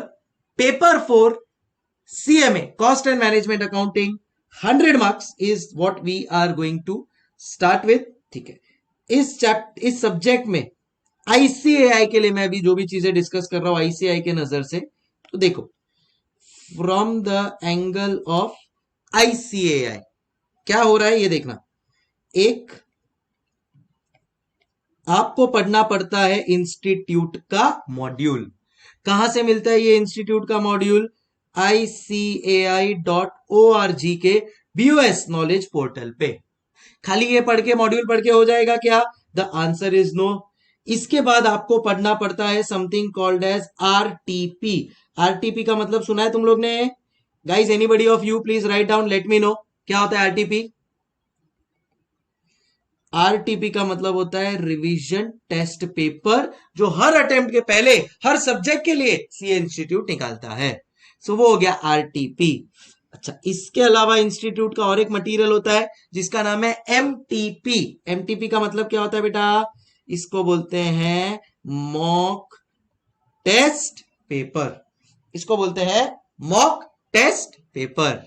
Paper 4 CMA cost and management accounting 100 marks is what we are going to start with, ठीक है। इस सब्जेक्ट में ICAI के लिए मैं अभी जो भी चीजें डिस्कस कर रहा हूं ICAI के नजर से, तो देखो from the angle of ICAI क्या हो रहा है ये देखना। एक आपको पढ़ना पड़ता है इंस्टीट्यूट का मॉड्यूल। कहां से मिलता है ये इंस्टीट्यूट का मॉड्यूल? ICAI.org के BOS नॉलेज पोर्टल पे। खाली ये पढ़ के मॉड्यूल पढ़ के हो जाएगा क्या? The answer is no. इसके बाद आपको पढ़ना पड़ता है something called as RTP। RTP का मतलब सुना है तुम लोग ने? Guys anybody of you please write down, let me know क्या होता है RTP। RTP का मतलब होता है रिवीजन टेस्ट पेपर, जो हर अटेम्प्ट के पहले हर सब्जेक्ट के लिए CA इंस्टीट्यूट निकालता है। सो वो हो गया RTP। अच्छा, इसके अलावा इंस्टीट्यूट का और एक मटेरियल होता है जिसका नाम है MTP। MTP का मतलब क्या होता है बेटा? इसको बोलते हैं मॉक टेस्ट पेपर, इसको बोलते हैं मॉक टेस्ट पेपर।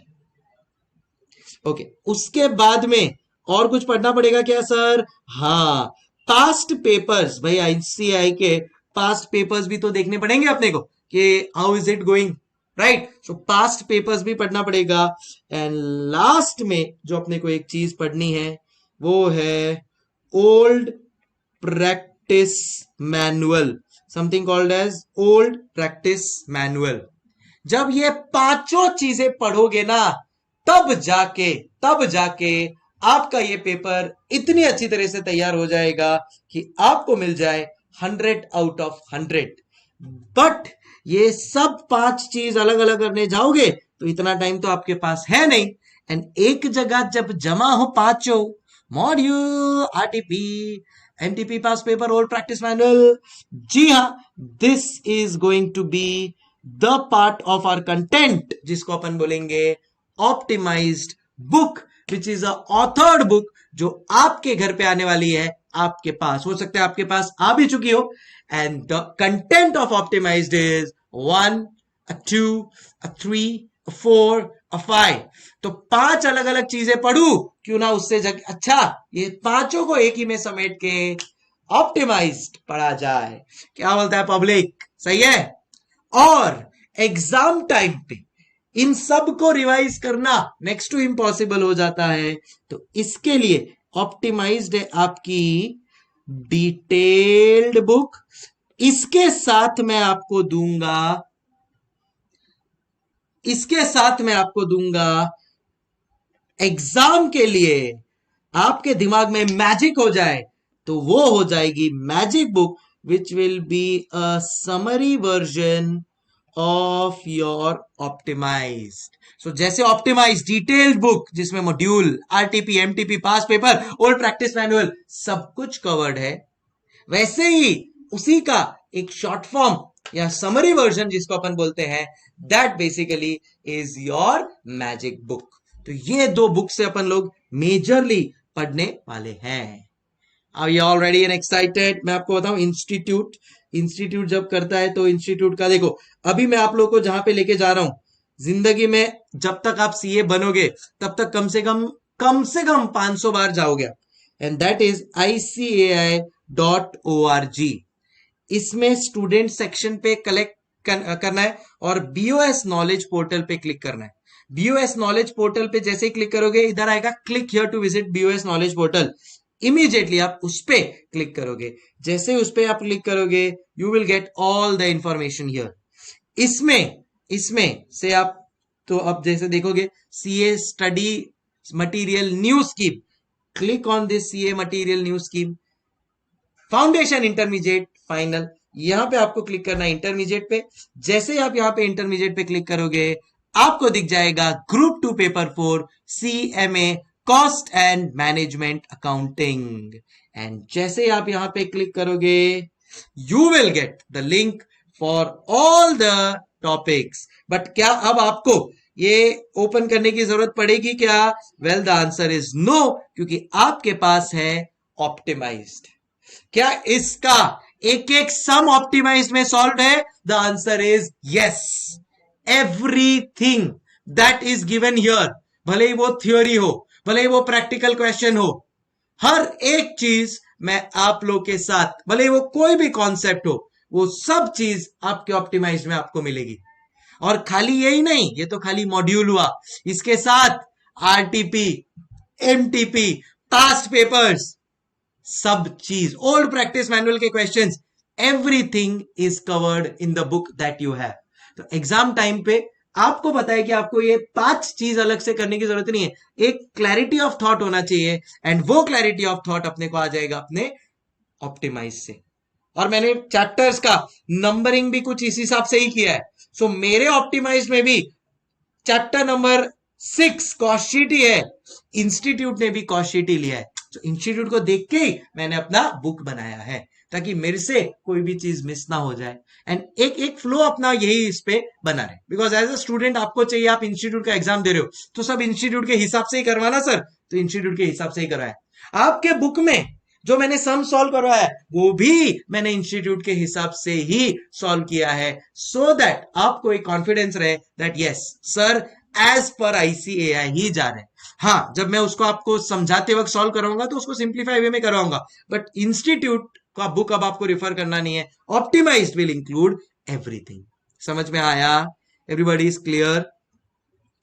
ओके, उसके बाद में और कुछ पढ़ना पड़ेगा क्या सर? हाँ, पास्ट पेपर्स। भाई ICAI के पास्ट पेपर्स भी तो देखने पड़ेंगे अपने को कि how is it going, right. So past papers भी पढ़ना पड़ेगा। एंड लास्ट में जो अपने को एक चीज पढ़नी है वो है old practice manual, something called as old practice manual. जब ये पांचों चीजें पढ़ोगे ना, तब जाके आपका ये पेपर इतनी अच्छी तरह से तैयार हो जाएगा कि आपको मिल जाए 100 आउट ऑफ 100। बट ये सब 5 चीज अलग अलग करने जाओगे तो इतना टाइम तो आपके पास है नहीं। एंड एक जगह जब जमा हो पांचों module, RTP, MTP, past paper, old practice manual, जी हाँ, this is going to be the part of our content जिसको अपन बोलेंगे optimised book, which is a authored book, जो आपके घर पे आने वाली है, आपके पास हो सकता है आपके पास आ भी चुकी हो। And the content of optimised is 1, 2, 3, 4, 5। तो 5 अलग अलग चीजें पढ़ू, क्यों ना उससे अच्छा ये पांचों को एक ही में समेट के ऑप्टिमाइज्ड पढ़ा जाए। क्या बोलता है पब्लिक, सही है? और एग्जाम टाइम पे इन सब को रिवाइज करना नेक्स्ट टू इम्पॉसिबल हो जाता है। तो इसके लिए ऑप्टिमाइज्ड है आपकी डिटेल्ड बुक। इसके साथ मैं आपको दूंगा एग्जाम के लिए आपके दिमाग में मैजिक हो जाए तो वो हो जाएगी magic book, which will be a summary version of your optimised. So जैसे ऑप्टिमाइज डिटेल्ड बुक जिसमें module, RTP, MTP, pass paper, old practice manual सब कुछ कवर्ड है, वैसे ही उसी का एक शॉर्ट फॉर्म या समरी वर्जन जिसको अपन बोलते हैं, that basically is your magic book. तो ये दो बुक से अपन लोग मेजरली पढ़ने वाले हैं। Are you all ready and excited? मैं आपको बताऊं इंस्टीट्यूट जब करता है तो इंस्टीट्यूट का देखो, अभी मैं आप लोग को जहां पे लेके जा रहा हूं, जिंदगी में जब तक आप सीए बनोगे तब तक कम से कम 500 बार जाओगे, एंड दैट इज ICAI.org। इसमें स्टूडेंट सेक्शन पे कलेक्ट करना है और बीओएस नॉलेज पोर्टल पे क्लिक करना है। बीओएस नॉलेज पोर्टल पे जैसे ही क्लिक करोगे, इधर आएगा click here to visit BOS knowledge portal. Immediately आप उस पे क्लिक करोगे, जैसे ही उस पे आप क्लिक करोगे you will get all the information here. इसमें से आप तो अब जैसे देखोगे CA study material new scheme, click on this CA material new scheme, foundation, intermediate, final. यहां पे आपको क्लिक करना है इंटरमीडिएट पे। जैसे ही आप यहां पे इंटरमीडिएट पे क्लिक करोगे आपको दिख जाएगा group 2 paper 4 CMA cost and management accounting. And जैसे ही आप यहां पे क्लिक करोगे you will get the link for all the topics. But क्या अब आपको ये ओपन करने की जरूरत पड़ेगी क्या? Well the answer is no, क्योंकि आपके पास है ऑप्टिमाइज्ड। क्या इसका एक एक सम ऑप्टिमाइज्ड में सॉल्व है? The answer is yes. Everything that is given here, भले ही वो थ्योरी हो, भले ही वो प्रैक्टिकल क्वेश्चन हो, हर एक चीज मैं आप लोग के साथ, भले ही वो कोई भी कॉन्सेप्ट हो, वो सब चीज आपके ऑप्टिमाइज में आपको मिलेगी। और खाली यही नहीं, ये तो खाली मॉड्यूल हुआ, इसके साथ आरटीपी, एमटीपी, पास्ट पेपर्स, सब चीज, ओल्ड प्रैक्टिस मैनुअल के questions, everything is covered in the book that you have. तो एग्जाम टाइम पे आपको पता है कि आपको ये 5 चीज अलग से करने की जरूरत नहीं है, एक क्लैरिटी ऑफ थॉट होना चाहिए, एंड वो क्लैरिटी ऑफ थॉट अपने को आ जाएगा अपने ऑप्टिमाइज से। और मैंने चैप्टर्स का नंबरिंग भी कुछ इस हिसाब से ही किया है। सो मेरे ऑप्टिमाइज में भी चैप्टर नंबर 6 कॉस्ट शीट ही है, इंस्टीट्यूट ने भी कॉस्ट शीट ही लिया है। तो इंस्टीट्यूट को देख के ही मैंने अपना बुक बनाया है, ताकि मेरे से कोई भी चीज मिस ना हो जाए, एंड एक फ्लो अपना यही इस पे बना रहे। बिकॉज एज अ स्टूडेंट आपको चाहिए, आप इंस्टीट्यूट का एग्जाम दे रहे हो तो सब इंस्टीट्यूट के हिसाब से ही करवाना सर, तो इंस्टीट्यूट के हिसाब से ही करवाया। आपके बुक में जो मैंने सम सॉल्व करवाया है वो भी मैंने इंस्टीट्यूट के हिसाब से ही सॉल्व किया है, सो दैट आपको एक कॉन्फिडेंस रहे that yes sir as per ICAI ही जा रहे हैं। हाँ, जब मैं उसको आपको समझाते वक्त सॉल्व कराऊंगा तो उसको सिंप्लीफाई वे में कराऊंगा, बट इंस्टीट्यूट का बुक अब आपको रिफर करना नहीं है। Optimised will include everything. समझ में आया? Everybody is clear?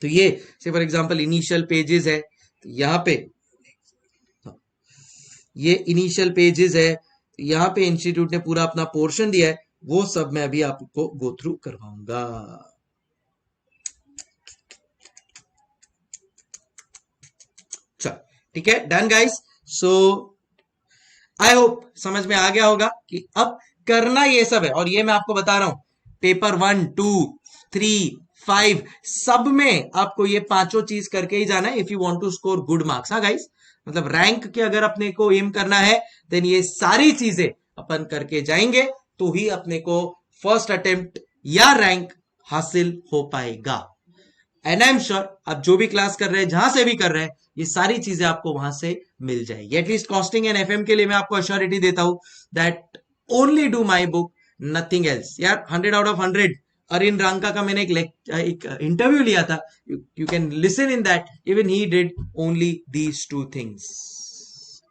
तो ये से फॉर एग्जांपल इनिशियल पेजेस है, तो यहां पे ये इनिशियल पेजेस है, यहां पे इंस्टीट्यूट ने पूरा अपना पोर्शन दिया है, वो सब मैं अभी आपको गो थ्रू करवाऊंगा। ठीक है, done guys. So I hope समझ में आ गया होगा कि अब करना ये सब है, और ये मैं आपको बता रहा हूं पेपर 1, 2, 3, 5 सब में आपको ये पांचों चीज करके ही जाना है if you want to score good marks. हाँ गाइस, मतलब रैंक के अगर अपने को एम करना है देन ये सारी चीजें अपन करके जाएंगे तो ही अपने को फर्स्ट अटेम्प्ट या रैंक हासिल हो पाएगा। एंड आई एम श्योर आप जो भी क्लास कर रहे हैं, जहां से भी कर रहे हैं, ये सारी चीजें आपको वहां से मिल जाएगी। एटलीस्ट कॉस्टिंग एंड FM के लिए मैं आपको अश्योरिटी देता हूं that only do my book, nothing else. यार 100 आउट ऑफ 100 अरिन रांका का मैंने एक इंटरव्यू लिया था, you can listen in that, even he did only these two things.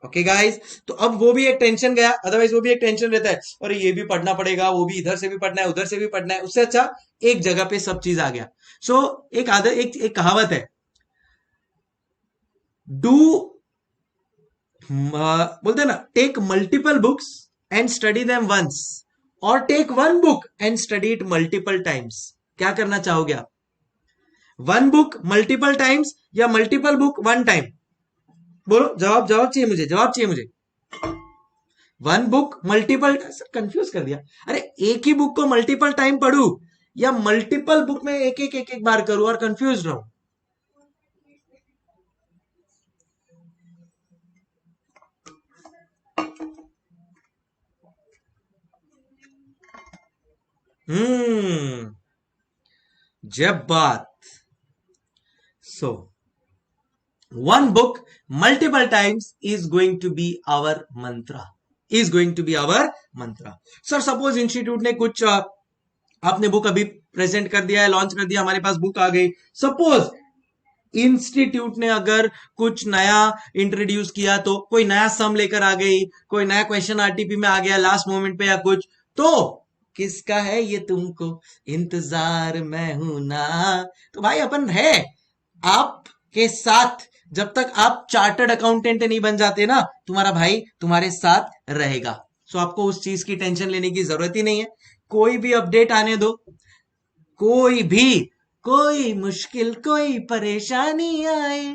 Okay guys, तो अब वो भी एक टेंशन गया, अदरवाइज वो भी एक टेंशन रहता है, अरे ये भी पढ़ना पड़ेगा, वो भी इधर से भी पढ़ना है, उधर से भी पढ़ना है, उससे अच्छा एक जगह पे सब चीज आ गया। सो एक कहावत है, डू बोलते हैं ना, take multiple books and study them once, और take one book and study it multiple times. क्या करना चाहोगे आप? वन बुक मल्टीपल टाइम्स या मल्टीपल बुक वन टाइम? बोलो, जवाब चाहिए मुझे, जवाब चाहिए मुझे। वन बुक मल्टीपल, कंफ्यूज कर दिया। अरे एक ही बुक को मल्टीपल टाइम पढ़ू या मल्टीपल बुक में एक बार करूं और कंफ्यूज रहूं? जब बात, सो one book multiple times is going to be our mantra, is going to be our mantra. Sir suppose institute ने कुछ आपने बुक अभी प्रेजेंट कर दिया है, लॉन्च कर दिया, हमारे पास बुक आ गई। सपोज इंस्टीट्यूट ने अगर कुछ नया इंट्रोड्यूस किया, तो कोई नया सम लेकर आ गई, कोई नया क्वेश्चन आरटीपी में आ गया लास्ट मोमेंट पे या कुछ, तो किसका है ये तुमको इंतजार, मैं हूं ना। तो भाई अपन है आपके साथ, जब तक आप चार्टर्ड अकाउंटेंट नहीं बन जाते ना, तुम्हारा भाई तुम्हारे साथ रहेगा। सो आपको उस चीज की टेंशन लेने की जरूरत ही नहीं है। कोई भी अपडेट आने दो, कोई मुश्किल, कोई परेशानी आए,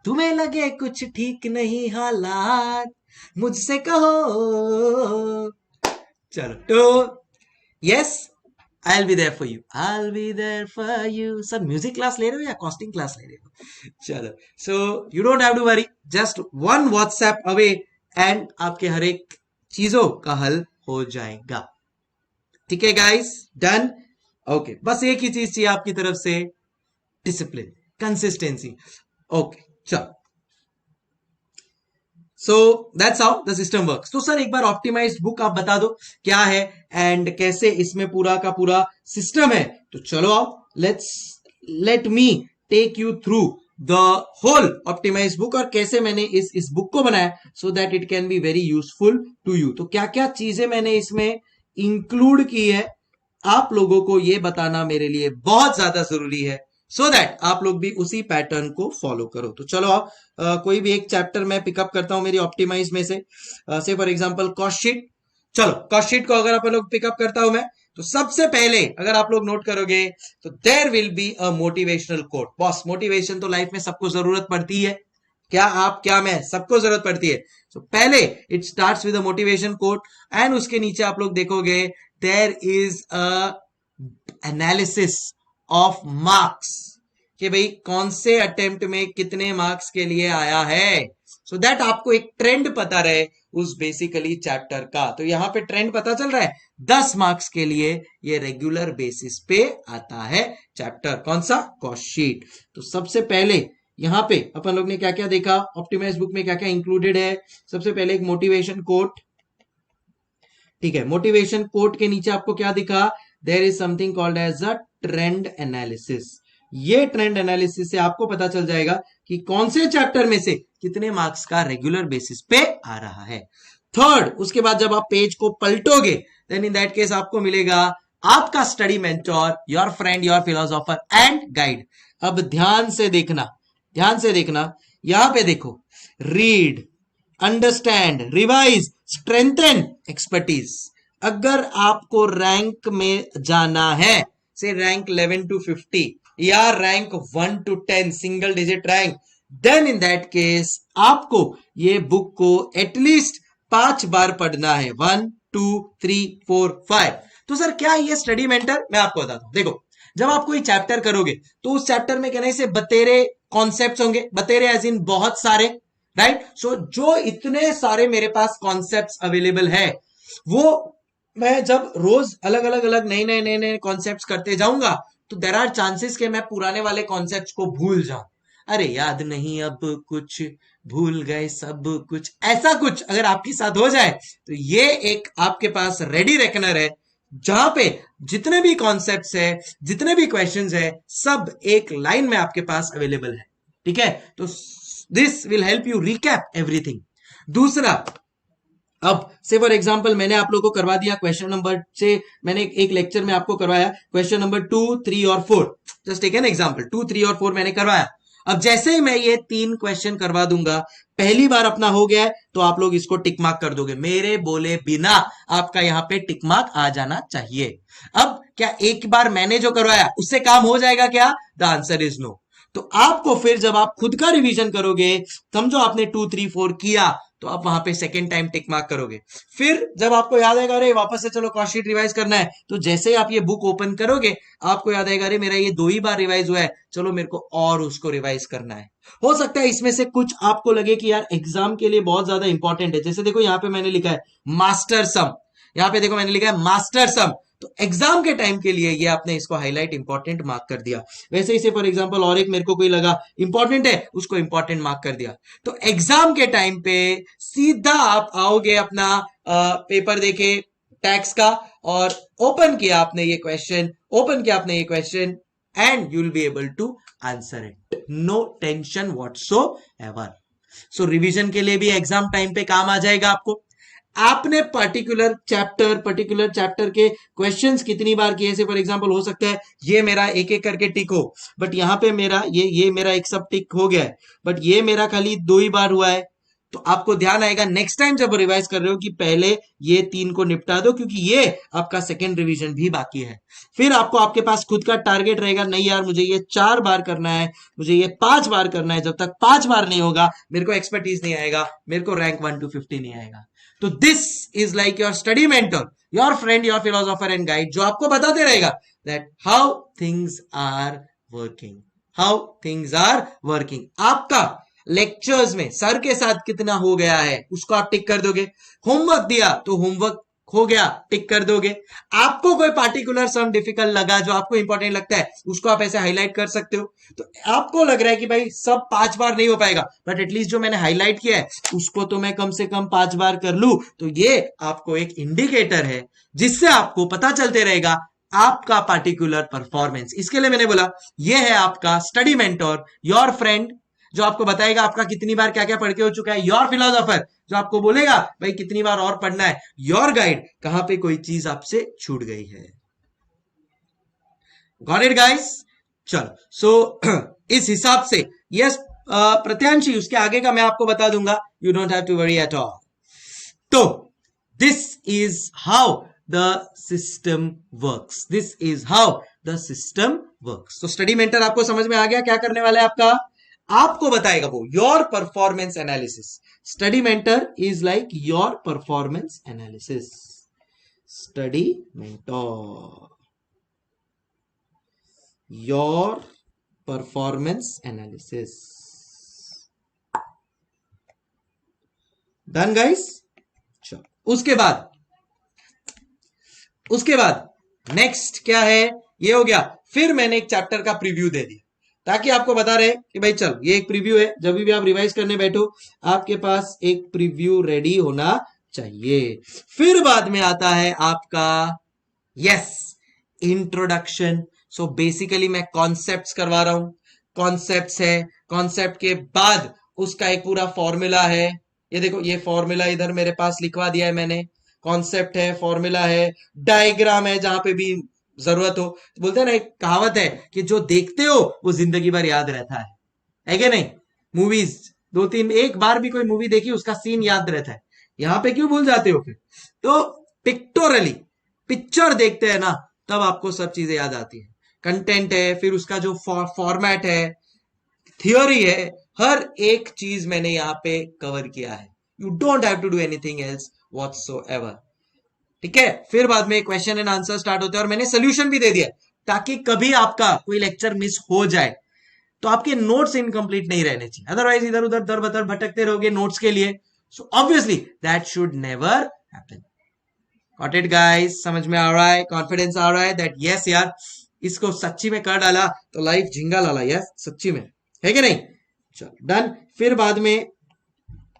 तुम्हें लगे कुछ ठीक नहीं हालात, मुझसे कहो। चलो, तो yes, I'll be there for you. I'll be there for you. Sir music class ले रहे हो या कॉस्टिंग क्लास ले रहे हो? चलो, so you don't have to worry, just one WhatsApp away and आपके हर एक चीजों का हल हो जाएगा। ठीक है गाइस, डन। ओके, बस एक ही चीज चाहिए आपकी तरफ से, डिसिप्लिन, कंसिस्टेंसी। ओके, चलो, so that's how the system works. तो सर एक बार ऑप्टिमाइज्ड बुक आप बता दो क्या है एंड कैसे इसमें पूरा का पूरा सिस्टम है। तो चलो आओ, let me take you through the whole optimised book, और कैसे मैंने इस बुक को बनाया so that it can be very useful to you. तो क्या क्या चीजें मैंने इसमें इंक्लूड की है, आप लोगों को ये बताना मेरे लिए बहुत ज्यादा जरूरी है, सो दैट आप लोग भी उसी पैटर्न को फॉलो करो। तो चलो आप कोई भी एक चैप्टर मैं पिकअप करता हूं मेरी ऑप्टिमाइज में से फॉर एग्जांपल कॉस्ट शीट। चलो, कॉस्ट शीट को अगर आप लोग पिकअप करता हूं मैं, तो सबसे पहले अगर आप लोग नोट करोगे तो there will be a motivational quote. Boss, motivation तो लाइफ में सबको जरूरत पड़ती है, क्या आप क्या मैं, सबको जरूरत पड़ती है। तो पहले it starts with a motivation quote and उसके नीचे आप लोग देखोगे there is a analysis of marks, कि भाई कौन से अटेम्प्ट में कितने मार्क्स के लिए आया है, सो दैट आपको एक ट्रेंड पता रहे उस बेसिकली चैप्टर का। तो यहां पे ट्रेंड पता चल रहा है, 10 मार्क्स के लिए ये रेगुलर बेसिस पे आता है चैप्टर, कौन सा, कॉस्ट शीट। तो सबसे पहले यहां पे अपन लोग ने क्या क्या देखा, ऑप्टिमाइज बुक में क्या क्या इंक्लूडेड है। सबसे पहले एक मोटिवेशन कोट, ठीक है, मोटिवेशन कोट के नीचे आपको क्या दिखा, there is something called as a trend analysis. ये ट्रेंड एनालिसिस से आपको पता चल जाएगा कि कौन से चैप्टर में से कितने मार्क्स का रेगुलर बेसिस पे आ रहा है। थर्ड, उसके बाद जब आप पेज को पलटोगे देन इन दैट केस आपको मिलेगा आपका study mentor, your friend, your philosopher and guide. अब ध्यान से देखना, यहां पे देखो, read, understand, revise, strengthen, expertise. अगर आपको रैंक में जाना है, से रैंक 11 to 50 या rank 1 to 10 single digit rank, then in that case आपको ये बुक को एटलीस्ट 5 बार पढ़ना है, 1 2 3 4 5। तो सर क्या ये स्टडी मेंटर, मैं आपको बताता हूं। देखो, जब आप कोई चैप्टर करोगे तो उस चैप्टर में कहने से बतेरे कॉन्सेप्ट्स होंगे, बतेरे एज इन बहुत सारे, राइट। सो जो इतने सारे मेरे पास कॉन्सेप्ट्स अवेलेबल है, वो मैं जब रोज अलग अलग नए कॉन्सेप्ट्स करते जाऊंगा तो देयर आर चांसेस कि मैं पुराने वाले कॉन्सेप्ट्स को भूल जाऊं। अरे याद नहीं अब कुछ, भूल गए सब कुछ, ऐसा कुछ अगर आपके साथ हो जाए तो ये एक आपके पास रेडी रेकनर है जहां पे जितने भी कॉन्सेप्ट्स है, जितने भी क्वेश्चंस है, सब एक लाइन में आपके पास अवेलेबल है। ठीक है, तो this will help you recap everything. दूसरा, अब से फॉर एग्जांपल मैंने आप लोगों को करवा दिया क्वेश्चन नंबर से, मैंने एक लेक्चर में आपको करवाया क्वेश्चन नंबर 2, 3 और 4। जस्ट टेक एन एग्जांपल, 2, 3 और 4 मैंने करवाया। अब जैसे ही मैं ये 3 क्वेश्चन करवा दूंगा, पहली बार अपना हो गया है, तो आप लोग इसको टिक मार्क कर दोगे, मेरे बोले बिना आपका यहां पे टिक मार्क आ जाना चाहिए। अब क्या एक बार मैंने जो करवाया उससे काम हो जाएगा क्या? The answer is no. तो आपको फिर जब आप खुद का रिवीजन करोगे, समझो आपने 2, 3, 4 किया, तो आप वहां पे सेकेंड टाइम टिक मार्क करोगे। फिर जब आपको याद आएगा अरे वापस से चलो कॉस्ट शीट रिवाइज करना है, तो जैसे ही आप ये बुक ओपन करोगे, आपको याद आएगा अरे मेरा ये 2 ही बार रिवाइज हुआ है, चलो मेरे को और उसको रिवाइज करना है। हो सकता है इसमें से कुछ आपको लगे कि यार एग्जाम के लिए बहुत ज्यादा इंपॉर्टेंट है। जैसे देखो यहाँ पे मैंने लिखा है मास्टर सम, यहाँ पे देखो मैंने लिखा है मास्टर सम, तो एग्जाम के टाइम के लिए ये आपने इसको हाईलाइट इंपॉर्टेंट मार्क कर दिया। वैसे ही से फॉर एग्जांपल और एक मेरे को कोई लगा इंपॉर्टेंट है, उसको इंपॉर्टेंट मार्क कर दिया। तो एग्जाम के टाइम पे सीधा आप आओगे अपना पेपर देखे टैक्स का, और ओपन किया आपने ये question, and you will be able to answer it, no tension whatsoever. So revision के लिए भी एग्जाम टाइम पे काम आ जाएगा आपको। आपने पर्टिकुलर चैप्टर के क्वेश्चंस कितनी बार किए, से फॉर एग्जांपल हो सकता है ये मेरा एक एक करके टिक हो, बट यहां पे मेरा ये मेरा एक सब टिक हो गया है, बट ये मेरा खाली 2 ही बार हुआ है। तो आपको ध्यान आएगा नेक्स्ट टाइम जब रिवाइज कर रहे हो कि पहले ये 3 को निपटा दो, क्योंकि ये आपका सेकेंड रिवीजन भी बाकी है। फिर आपको आपके पास खुद का टारगेट रहेगा, नहीं यार मुझे ये 4 बार करना है, मुझे ये 5 बार करना है। जब तक 5 बार नहीं होगा मेरे को एक्सपर्टीज नहीं आएगा, मेरे को रैंक 1 to 50 नहीं आएगा। तो this is like your study mentor, your friend, your philosopher and guide, जो आपको बताते रहेगा that how things are working. आपका लेक्चर्स में सर के साथ कितना हो गया है उसको आप टिक कर दोगे। होमवर्क दिया तो होमवर्क हो गया, टिक कर दोगे। आपको कोई पार्टिकुलर सम डिफिकल्ट लगा, जो आपको इंपॉर्टेंट लगता है, उसको आप ऐसे हाईलाइट कर सकते हो। तो आपको लग रहा है कि भाई सब 5 बार नहीं हो पाएगा, बट एटलीस्ट जो मैंने हाईलाइट किया है उसको तो मैं कम से कम 5 बार कर लूं। तो ये आपको एक इंडिकेटर है जिससे आपको पता चलते रहेगा आपका पार्टिकुलर परफॉर्मेंस। इसके लिए मैंने बोला ये है आपका स्टडी मेंटोर, योर फ्रेंड, जो आपको बताएगा आपका कितनी बार क्या क्या पढ़ के हो चुका है, योर फिलोसोफर, जो आपको बोलेगा भाई कितनी बार और पढ़ना है, योर गाइड, कहां पे कोई चीज आपसे छूट गई है। Got it guys? चलो, सो इस हिसाब से यस प्रत्यांशी, उसके आगे का मैं आपको बता दूंगा, you don't have to worry at all. तो this is how the system works, तो स्टडी मेंटर आपको समझ में आ गया क्या करने वाला है आपको बताएगा वो your performance analysis. Study mentor is like your performance analysis, study mentor, your performance analysis. Done guys? चलो, उसके बाद नेक्स्ट क्या है, ये हो गया। फिर मैंने एक चैप्टर का प्रीव्यू दे दिया, ताकि आपको बता रहे कि भाई चल ये एक प्रीव्यू है, जब भी आप रिवाइज करने बैठो आपके पास एक प्रीव्यू रेडी होना चाहिए। फिर बाद में आता है आपका इंट्रोडक्शन। सो बेसिकली मैं कॉन्सेप्ट्स करवा रहा हूं, कॉन्सेप्ट्स है, कॉन्सेप्ट के बाद उसका एक पूरा फॉर्मूला है। ये देखो, ये फॉर्मूला इधर मेरे पास लिखवा दिया है मैंने, कॉन्सेप्ट है, फॉर्मूला है, डायग्राम है, जहां पे भी जरूरत हो। तो बोलते हैं ना, एक कहावत है कि जो देखते हो वो जिंदगी भर याद रहता है कि नहीं? मूवीज 2-3 एक बार भी कोई मूवी देखी उसका सीन याद रहता है, यहां पे क्यों भूल जाते हो फिर? तो पिक्टोरली पिक्चर देखते हैं ना, तब आपको सब चीजें याद आती है। कंटेंट है, फिर उसका जो फॉर्मेट है, थियोरी है, हर एक चीज मैंने यहाँ पे कवर किया है। You don't have to do anything else whatsoever. ठीक है, फिर बाद में क्वेश्चन एंड आंसर स्टार्ट होते हैं, और मैंने सोल्यूशन भी दे दिया ताकि कभी आपका कोई लेक्चर मिस हो जाए तो आपके नोट्स इनकम्प्लीट नहीं रहने चाहिए, अदरवाइज इधर उधर दर बदर भटकते रहोगे नोट्स के लिए। So obviously that should never happen. Got it guys? समझ में आ रहा है, कॉन्फिडेंस आ रहा है दैट यस यार इसको सच्ची में कर डाला तो लाइफ झिंगा लाला, यस सच्ची में, है कि नहीं? चलो डन। फिर बाद में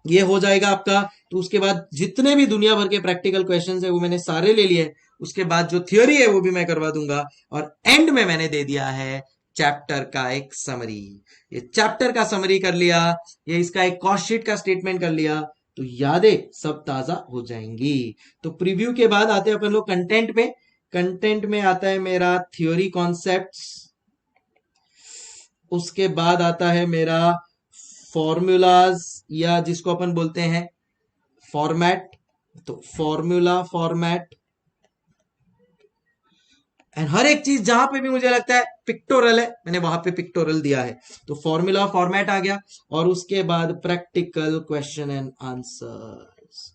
ये हो जाएगा आपका, तो उसके बाद जितने भी दुनिया भर के प्रैक्टिकल क्वेश्चंस है वो मैंने सारे ले लिए। उसके बाद जो थ्योरी है वो भी मैं करवा दूंगा, और एंड में मैंने दे दिया है चैप्टर का एक समरी। ये चैप्टर का समरी कर लिया, ये इसका एक कॉस्ट शीट का स्टेटमेंट कर लिया, तो यादें सब ताजा हो जाएंगी। तो प्रीव्यू के बाद आते हैं अपन लोग कंटेंट पे। कंटेंट में आता है मेरा थ्योरी कॉन्सेप्ट्स, उसके बाद आता है मेरा फॉर्मूलाज, या जिसको अपन बोलते हैं फॉर्मेट, तो फॉर्मूला फॉर्मेट, एंड हर एक चीज जहां पे भी मुझे लगता है पिक्टोरल है मैंने वहां पे पिक्टोरल दिया है, तो फॉर्मूला फॉर्मेट आ गया। और उसके बाद practical question and answers,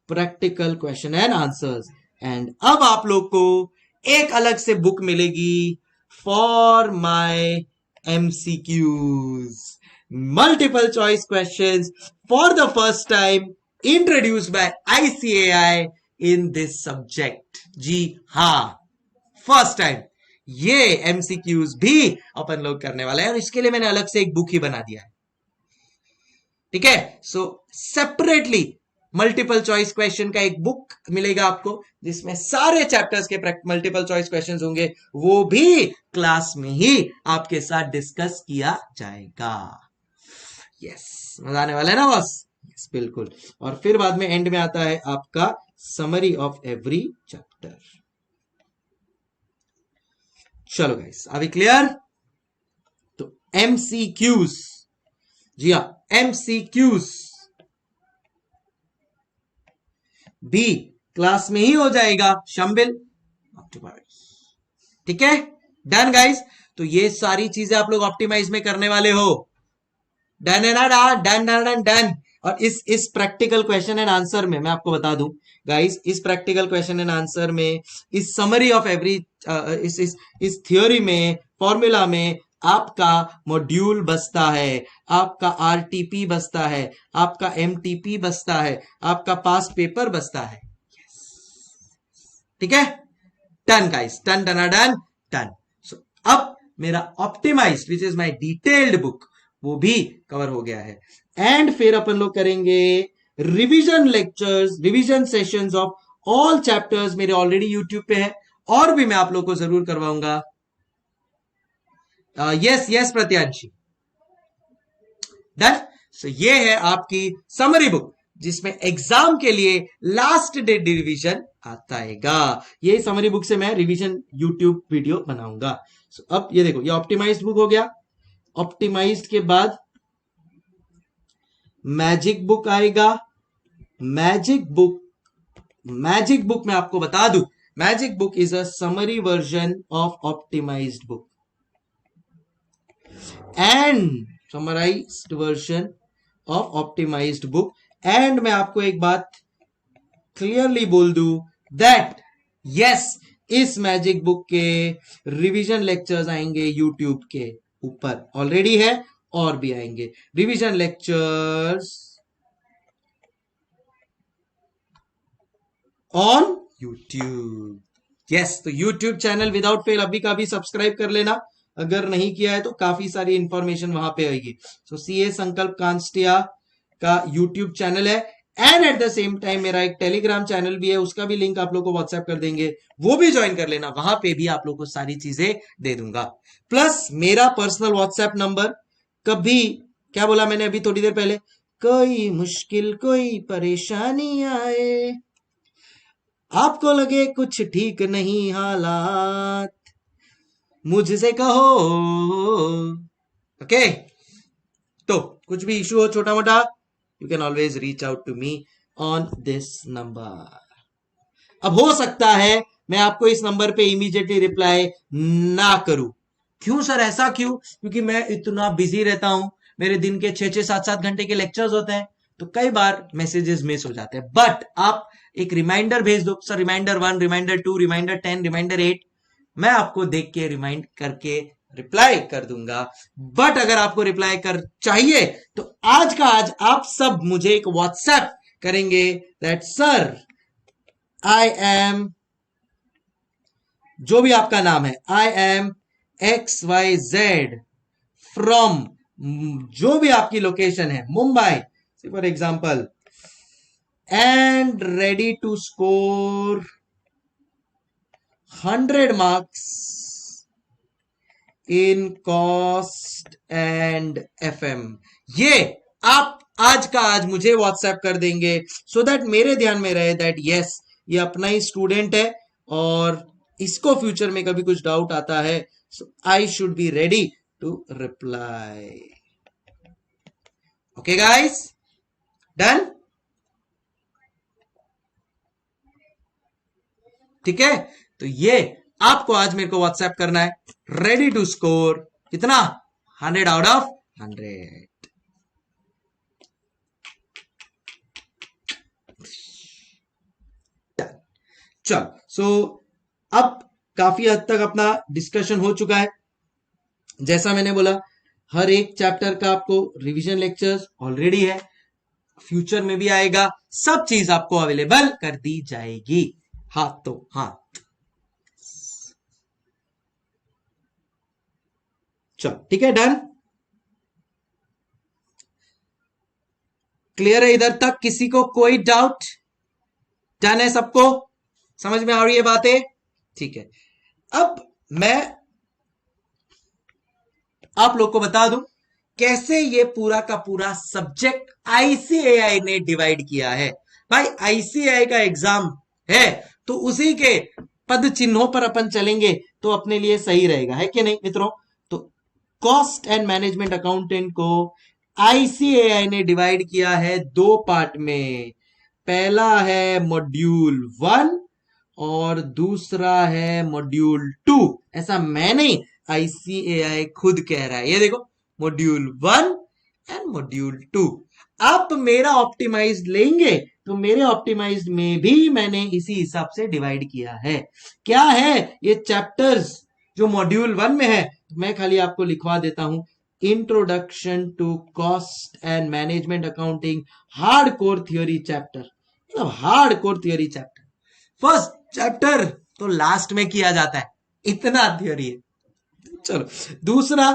practical question and answers. And अब आप लोग को एक अलग से बुक मिलेगी for my MCQs, multiple choice questions for the first time introduced by ICAI in this subject. जी हाँ, फर्स्ट टाइम ये MCQs भी अपन लोग करने वाले हैं, और इसके लिए मैंने अलग से एक बुक ही बना दिया है। ठीक है, सो सेपरेटली मल्टीपल चॉइस क्वेश्चन का एक बुक मिलेगा आपको, जिसमें सारे चैप्टर्स के मल्टीपल चॉइस क्वेश्चंस होंगे, वो भी क्लास में ही आपके साथ डिस्कस किया जाएगा। यस, मजा आने वाला है ना बॉस? यस, बिल्कुल। और फिर बाद में एंड में आता है आपका समरी ऑफ एवरी चैप्टर। चलो गाइस, अभी क्लियर? तो MCQs, जी हाँ, MCQs भी क्लास में ही हो जाएगा शामिल। ठीक है, डन गाइस। तो ये सारी चीजें आप लोग ऑप्टिमाइज में करने वाले हो। डन है ना? Done done done done. और इस प्रैक्टिकल क्वेश्चन एंड आंसर में मैं आपको बता दूं गाइस, इस प्रैक्टिकल क्वेश्चन एंड आंसर में, इस समरी ऑफ एवरी, इस थ्योरी में, फॉर्मूला में आपका मॉड्यूल बसता है, आपका RTP बसता है, आपका MTP बसता है, आपका पास पेपर बसता है। ठीक है, done guys, done done done done. So अब मेरा optimised which is my detailed book वो भी कवर हो गया है। एंड फिर अपन लोग करेंगे revision lectures, revision sessions of all chapters. मेरे ऑलरेडी यूट्यूब पे है, और भी मैं आप लोग को जरूर करवाऊंगा। Yes yes Pratyanshi, done. So ये है आपकी समरी बुक, जिसमें एग्जाम के लिए लास्ट डे रिवीजन आता है। ये समरी बुक से मैं रिवीजन यूट्यूब वीडियो बनाऊंगा। सो अब ये देखो, ये ऑप्टिमाइज्ड बुक हो गया। ऑप्टिमाइज्ड के बाद मैजिक बुक आएगा। मैजिक बुक मैं आपको बता दूं, magic book is a summary version of optimised book and summarised version of optimised book. And मैं आपको एक बात क्लियरली बोल दूं दैट यस, इस मैजिक बुक के रिवीजन लेक्चर्स आएंगे यूट्यूब के ऊपर, ऑलरेडी है और भी आएंगे revision lectures on YouTube. Yes, तो यूट्यूब चैनल विदाउट फेल अभी का भी सब्सक्राइब कर लेना, अगर नहीं किया है तो काफी सारी इंफॉर्मेशन वहां पे आएगी। सो CA संकल्प कांस्टिया का यूट्यूब चैनल है, and eight the same time मेरा एक टेलीग्राम चैनल भी है, उसका भी लिंक आप लोग को व्हाट्सएप कर देंगे, वो भी ज्वाइन कर लेना, वहां पे भी आप लोग को सारी चीजें दे दूंगा। प्लस मेरा पर्सनल व्हाट्सएप नंबर, कभी क्या बोला मैंने अभी थोड़ी देर पहले, कोई मुश्किल कोई परेशानी आए, आपको लगे कुछ ठीक नहीं हालात, मुझसे कहो। ओके, तो कुछ भी इशू हो छोटा मोटा, you can always reach out to me on this number. अब हो सकता है मैं आपको इस नंबर पे इमीडिएटली रिप्लाई ना करूं। क्यों सर, ऐसा क्यों? क्योंकि मैं इतना बिजी रहता हूं, मेरे दिन के 6-6, 7-7 घंटे के लेक्चर्स होते हैं, तो कई बार मैसेजेस मिस हो जाते हैं। बट आप एक रिमाइंडर भेज दो, sir reminder 1, reminder 2, reminder 10, reminder 8, मैं आपको देख के रिमाइंड करके रिप्लाई कर दूंगा। बट अगर आपको रिप्लाई कर चाहिए तो आज का आज आप सब मुझे एक व्हाट्सएप करेंगे दैट सर आई एम, जो भी आपका नाम है, आई एम XYZ फ्रॉम, जो भी आपकी लोकेशन है, Mumbai for example, and ready to score 100 marks in cost and FM. ये आप आज का आज मुझे व्हाट्सएप कर देंगे सो दैट मेरे ध्यान में रहे दैट यस ये अपना ही स्टूडेंट है और इसको फ्यूचर में कभी कुछ डाउट आता है so I should be ready to reply. Okay guys, done? ठीक है, तो ये आपको आज मेरे को व्हाट्सएप करना है। रेडी टू स्कोर कितना? 100 आउट ऑफ 100। चल सो अब काफी हद तक अपना डिस्कशन हो चुका है। जैसा मैंने बोला हर एक चैप्टर का आपको रिवीजन लेक्चर्स ऑलरेडी है, फ्यूचर में भी आएगा, सब चीज आपको अवेलेबल कर दी जाएगी। हाथ तो हाथ। चलो ठीक है, डन? क्लियर है इधर तक? किसी को कोई डाउट? डन है सबको? समझ में आ रही है बातें? ठीक है, अब मैं आप लोग को बता दूं कैसे ये पूरा का पूरा सब्जेक्ट आईसीएआई ने डिवाइड किया है। भाई आईसीएआई का एग्जाम है तो उसी के पद चिन्हों पर अपन चलेंगे तो अपने लिए सही रहेगा, है कि नहीं मित्रों? तो कॉस्ट एंड मैनेजमेंट अकाउंटेंट को आईसीएआई ने डिवाइड किया है दो पार्ट में। पहला है मॉड्यूल 1 और दूसरा है मॉड्यूल 2। ऐसा मैं नहीं, आईसीएआई खुद कह रहा है। ये देखो, मॉड्यूल 1 एंड मॉड्यूल 2। आप मेरा ऑप्टिमाइज्ड लेंगे तो मेरे ऑप्टिमाइज्ड में भी मैंने इसी हिसाब से डिवाइड किया है। क्या है ये चैप्टर्स जो मॉड्यूल 1 में है, मैं खाली आपको लिखवा देता हूं। Introduction to cost and management accounting hard core theory chapter, मतलब hard core theory chapter. First chapter तो लास्ट में किया जाता है, इतना थियोरी है। चलो दूसरा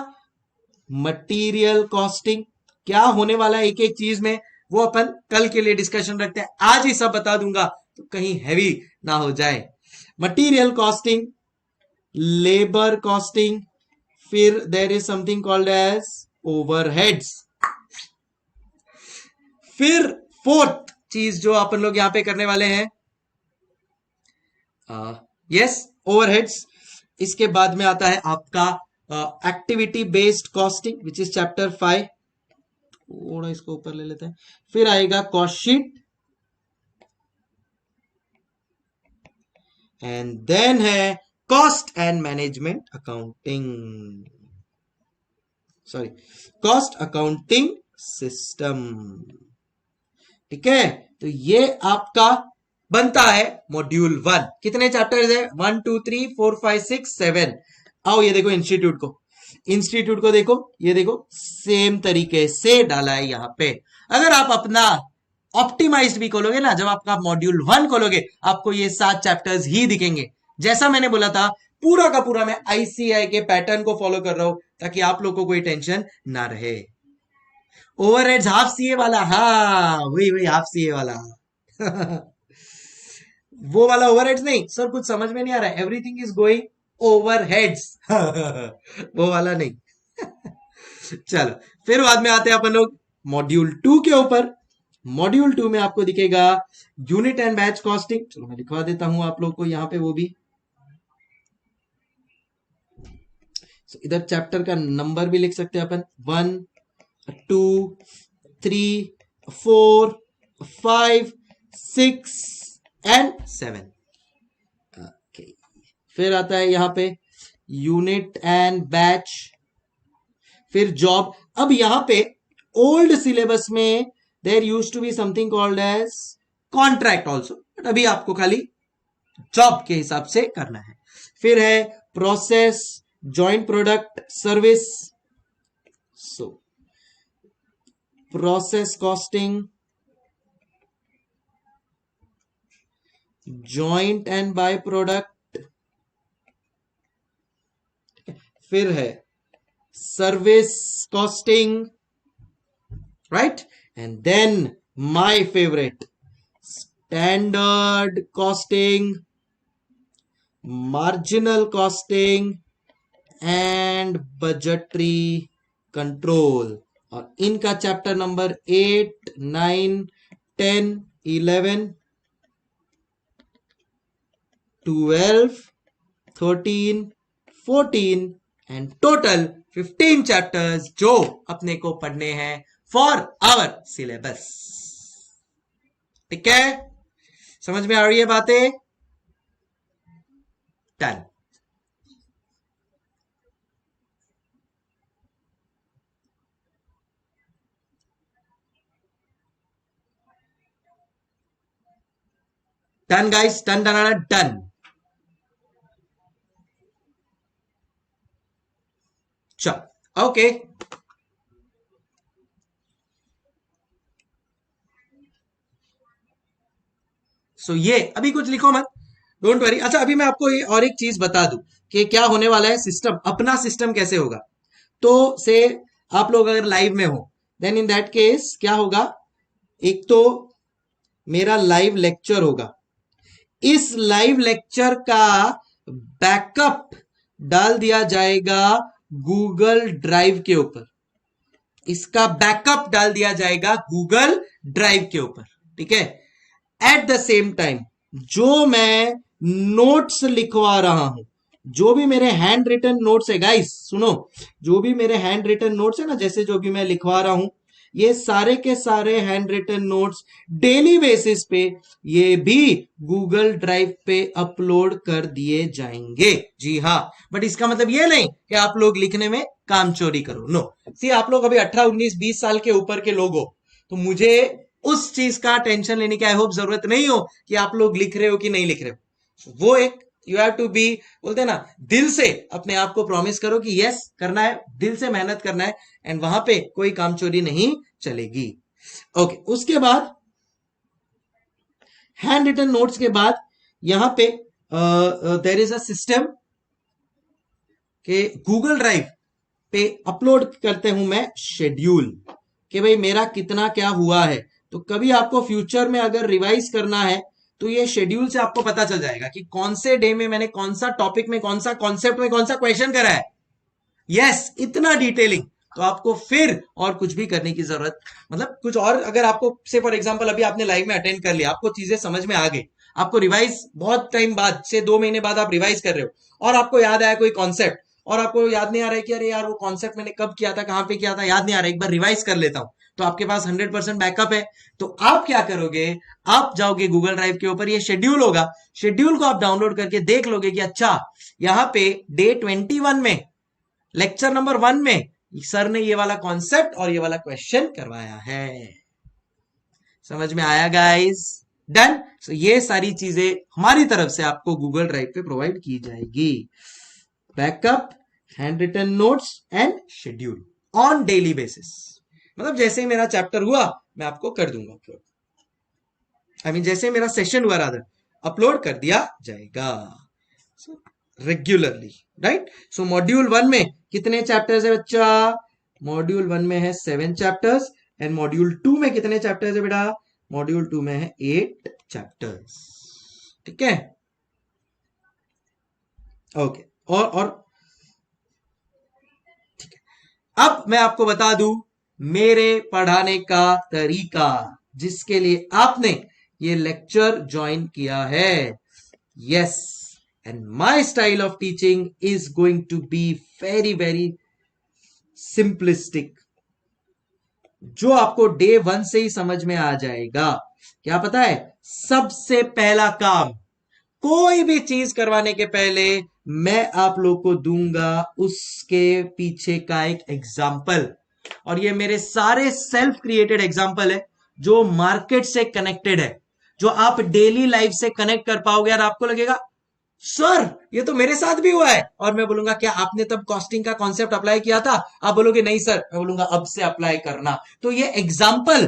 मटेरियल कॉस्टिंग, क्या होने वाला है एक एक चीज में वो अपन कल के लिए डिस्कशन रखते हैं। आज ही सब बता दूंगा तो कहीं हैवी ना हो जाए। मटेरियल कॉस्टिंग, लेबर कॉस्टिंग, फिर there is something called as overheads. फिर फोर्थ चीज जो अपन लोग यहां पे करने वाले हैं, यस, ओवरहेड्स। इसके बाद में आता है आपका activity based costing which is chapter 5। थोड़ा इसको ऊपर ले लेते हैं। फिर आएगा कॉस्ट शीट एंड देन है cost and management accounting, sorry cost accounting system. ठीक है, तो ये आपका बनता है मॉड्यूल 1। कितने चैप्टर्स है? 1 2 3 4 5 6 7। आओ ये देखो इंस्टीट्यूट को, इंस्टीट्यूट को देखो, ये देखो सेम तरीके से डाला है यहां पे। अगर आप अपना ऑप्टिमाइज्ड भी खोलोगे ना, जब आपका मॉड्यूल 1 खोलोगे आपको ये 7 चैप्टर्स ही दिखेंगे। जैसा मैंने बोला था पूरा का पूरा मैं आईसीआई के पैटर्न को फॉलो कर रहा हूं ताकि आप लोगों को कोई टेंशन ना रहे। ओवरहेड्स हाफ सीए वाला, हाँ वही हाफ सीए वाला वो वाला ओवरहेड्स नहीं सर, कुछ समझ में नहीं आ रहा है, एवरीथिंग इज गोइंग ओवरहेड्स वो वाला नहीं चलो फिर बाद में आते हैं अपन लोग मॉड्यूल 2 के ऊपर। मॉड्यूल 2 में आपको दिखेगा यूनिट एंड बैच कॉस्टिंग। चलो मैं लिखवा देता हूं आप लोग को यहां पे वो भी। इधर चैप्टर का नंबर भी लिख सकते हैं अपन, 1 2 3 4 5 6 एंड 7। ओके, फिर आता है यहां पे यूनिट एंड बैच, फिर जॉब। अब यहां पे ओल्ड सिलेबस में there used to be something called as contract also, but अभी आपको खाली जॉब के हिसाब से करना है। फिर है process, joint product, service. So process costing, joint and by product. फिर है service costing, right? And then my favourite standard costing, marginal costing and budgetary control, और इनका chapter number 8, 9, 10, 11, 12, 13, 14 and total 15 chapters जो अपने को पढ़ने हैं फॉर आवर सिलेबस। ठीक है, समझ में आ रही है बातें? Done. Done guys, done done done. चल ओके, सो ये अभी कुछ लिखो मत, डोंट वरी। अच्छा, अभी मैं आपको ये और एक चीज बता दूं कि क्या होने वाला है, सिस्टम, अपना सिस्टम कैसे होगा। तो से आप लोग अगर लाइव में हो, देन इन दैट केस क्या होगा, एक तो मेरा लाइव लेक्चर होगा, इस लाइव लेक्चर का बैकअप डाल दिया जाएगा गूगल ड्राइव के ऊपर, इसका बैकअप डाल दिया जाएगा गूगल ड्राइव के ऊपर। ठीक है, एट द सेम टाइम जो मैं नोट्स लिखवा रहा हूं, जो भी मेरे हैंड रिटन नोट्स है गाइस सुनो, जो भी मेरे हैंड रिटन नोट्स है ना, जैसे जो भी मैं लिखवा रहा हूं, ये सारे के सारे hand written notes daily basis पे ये भी गूगल ड्राइव पे अपलोड कर दिए जाएंगे। जी हाँ, बट इसका मतलब ये नहीं कि आप लोग लिखने में काम चोरी करो, नो। सी आप लोग अभी 18, 19, 20 साल के ऊपर के लोग हो, तो मुझे उस चीज का टेंशन लेने की आई होप जरूरत नहीं हो कि आप लोग लिख रहे हो कि नहीं लिख रहे हो। वो एक यू हैव टू बी, बोलते हैं ना, दिल से अपने आप को प्रॉमिस करो कि यस करना है, दिल से मेहनत करना है, एंड वहां पे कोई काम चोरी नहीं चलेगी। ओके, उसके बाद हैंड रिटन नोट्स के बाद यहां पे देयर इज अ सिस्टम के गूगल ड्राइव पे अपलोड करते हूं मैं शेड्यूल, कि भाई मेरा कितना क्या हुआ है। तो कभी आपको फ्यूचर में अगर रिवाइज करना है तो ये शेड्यूल से आपको पता चल जाएगा कि कौन से डे में मैंने कौन सा टॉपिक में, कौन सा कॉन्सेप्ट में, कौन सा क्वेश्चन करा है। यस, इतना डिटेलिंग, तो आपको फिर और कुछ भी करने की जरूरत, मतलब कुछ और अगर आपको से फॉर एग्जांपल अभी आपने लाइव में अटेंड कर लिया, आपको चीजें समझ में आ गई, आपको रिवाइज बहुत टाइम बाद से 2 महीने बाद आप रिवाइज कर रहे हो और आपको याद आया कोई कॉन्सेप्ट, और आपको याद नहीं आ रहा है कि अरे यार वो कॉन्सेप्ट मैंने कब किया था, कहां पे किया था, याद नहीं आ रहा है, एक बार रिवाइज कर लेता हूं, तो आपके पास 100% बैकअप है। तो आप क्या करोगे, आप जाओगे गूगल ड्राइव के ऊपर, ये शेड्यूल होगा, शेड्यूल को आप डाउनलोड करके देख लोगे कि अच्छा यहाँ पे डे 21 में लेक्चर नंबर 1 में सर ने ये वाला कॉन्सेप्ट और ये वाला क्वेश्चन करवाया है। समझ में आया गाइस? डन। सो ये सारी चीजें हमारी तरफ से आपको गूगल ड्राइव पे प्रोवाइड की जाएगी, backup, hand written notes and schedule on daily basis. मतलब जैसे ही मेरा चैप्टर हुआ मैं आपको कर दूंगा अपलोड, आई मीन जैसे मेरा सेशन हुआ रादर अपलोड कर दिया जाएगा रेगुलरली, राइट। सो मॉड्यूल 1 में कितने चैप्टर्स है बच्चा? मॉड्यूल 1 में है 7 चैप्टर्स, एंड मॉड्यूल 2 में कितने चैप्टर्स है बेटा? मॉड्यूल 2 में है 8 चैप्टर्स। ठीक है, ओके। और ठीक है, अब मैं आपको बता दूं मेरे पढ़ाने का तरीका, जिसके लिए आपने ये लेक्चर ज्वाइन किया है। Yes, and my style of teaching is going to be very very simplistic, जो आपको डे 1 से ही समझ में आ जाएगा। क्या पता है, सबसे पहला काम, कोई भी चीज करवाने के पहले मैं आप लोग को दूंगा उसके पीछे का एक एग्जाम्पल, और ये मेरे सारे सेल्फ क्रिएटेड एग्जाम्पल है जो मार्केट से कनेक्टेड है, जो आप डेली लाइफ से कनेक्ट कर पाओगे, और आपको लगेगा सर ये तो मेरे साथ भी हुआ है, और मैं बोलूंगा क्या आपने तब कॉस्टिंग का कॉन्सेप्ट अप्लाई किया था? आप बोलोगे नहीं सर, मैं बोलूंगा अब से अप्लाई करना। तो ये एग्जाम्पल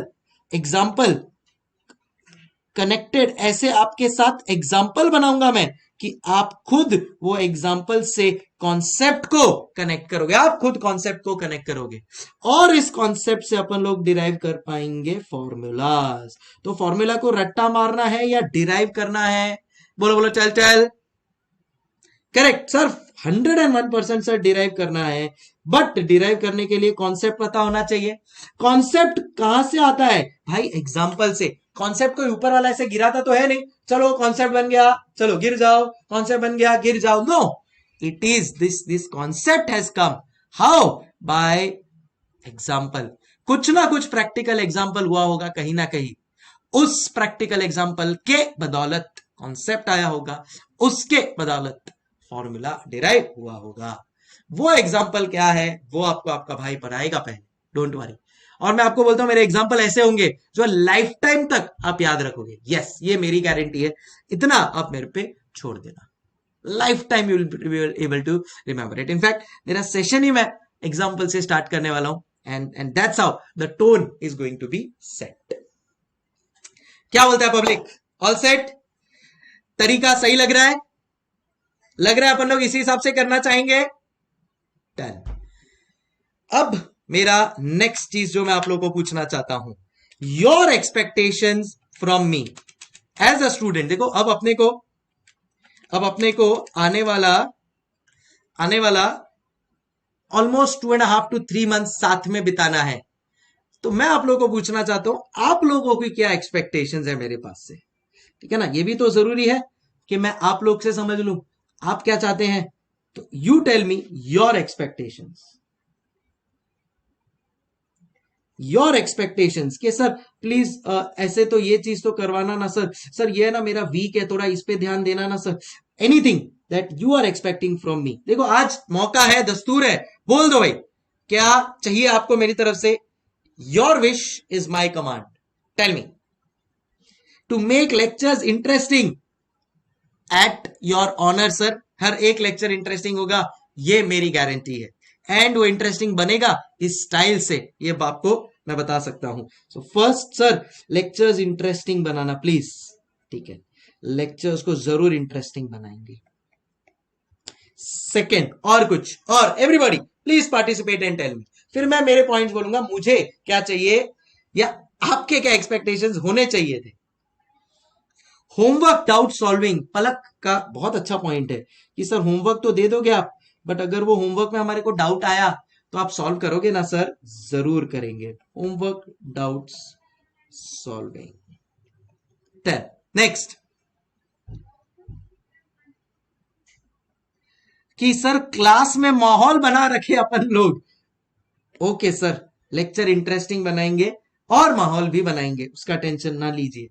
कनेक्टेड, ऐसे आपके साथ एग्जाम्पल बनाऊंगा मैं कि आप खुद वो एग्जाम्पल से कॉन्सेप्ट को कनेक्ट करोगे, आप खुद कॉन्सेप्ट को कनेक्ट करोगे, और इस कॉन्सेप्ट से अपन लोग डिराइव कर पाएंगे फॉर्मूलाज। तो फॉर्मूला को रट्टा मारना है या डिराइव करना है? बोलो बोलो, चल चल। करेक्ट सर, 101% सर डिराइव करना है, बट डिराइव करने के लिए कॉन्सेप्ट पता होना चाहिए। कॉन्सेप्ट कहां से आता है भाई? एग्जाम्पल से। कॉन्सेप्ट कोई ऊपर वाला ऐसे गिरा था तो है नहीं, चलो कॉन्सेप्ट बन गया, चलो गिर जाओ, कॉन्सेप्ट बन गया गिर जाओ। No, it is this concept has come how? By example. कुछ ना कुछ प्रैक्टिकल एग्जाम्पल हुआ होगा कहीं ना कहीं, उस प्रैक्टिकल एग्जाम्पल के बदौलत कॉन्सेप्ट आया होगा, उसके बदौलत फॉर्मूला डिराइव हुआ होगा। वो एग्जाम्पल क्या है वो आपको आपका भाई बनाएगा पहले, डोंट वरी। और मैं आपको बोलता हूं मेरे एग्जाम्पल ऐसे होंगे जो लाइफ टाइम तक आप याद रखोगे। यस, ये मेरी गारंटी है, इतना आप मेरे पे छोड़ देना, lifetime you will able to remember it. In fact मेरा सेशन ही मैं एग्जाम्पल से स्टार्ट करने वाला हूं, and that's how the tone is going to be set. क्या बोलता है पब्लिक? All set? तरीका सही लग रहा है? लग रहा है अपन लोग इसी हिसाब से करना चाहेंगे? डन। अब मेरा नेक्स्ट चीज जो मैं आप लोगों को पूछना चाहता हूं, your expectations from me as a student. देखो अब अपने को आने वाला ऑलमोस्ट 2.5 to 3 मंथ साथ में बिताना है। तो मैं आप लोगों को पूछना चाहता हूं आप लोगों की क्या एक्सपेक्टेशंस है मेरे पास से, ठीक है ना? ये भी तो जरूरी है कि मैं आप लोग से समझ लूं आप क्या चाहते हैं। तो you tell me your expectations, your expectations के सर प्लीज ऐसे तो ये चीज तो करवाना ना सर, सर ये ना मेरा वीक है थोड़ा इस पे ध्यान देना ना sir. Anything that you are expecting from me. देखो आज मौका है, दस्तूर है, बोल दो भाई क्या चाहिए आपको मेरी तरफ से। Your wish is my command, tell me. To make lectures interesting at your honour sir, हर एक लेक्चर इंटरेस्टिंग होगा ये मेरी गारंटी है, एंड वो इंटरेस्टिंग बनेगा इस स्टाइल से, ये आपको मैं बता सकता हूं। So first sir lectures interesting banana please, ठीक है? लेक्चर्स को जरूर इंटरेस्टिंग बनाएंगे। सेकेंड और कुछ, और everybody please participate and tell me. फिर मैं मेरे पॉइंट्स बोलूंगा मुझे क्या चाहिए या आपके क्या एक्सपेक्टेशंस होने चाहिए थे। होमवर्क डाउट सॉल्विंग, पलक का बहुत अच्छा पॉइंट है कि सर होमवर्क तो दे दोगे आप, बट अगर वो होमवर्क में हमारे को डाउट आया तो आप सॉल्व करोगे ना सर? जरूर करेंगे। Homework doubts solving. नेक्स्ट कि सर क्लास में माहौल बना रखे अपन लोग। ओके सर, लेक्चर इंटरेस्टिंग बनाएंगे और माहौल भी बनाएंगे, उसका टेंशन ना लीजिए।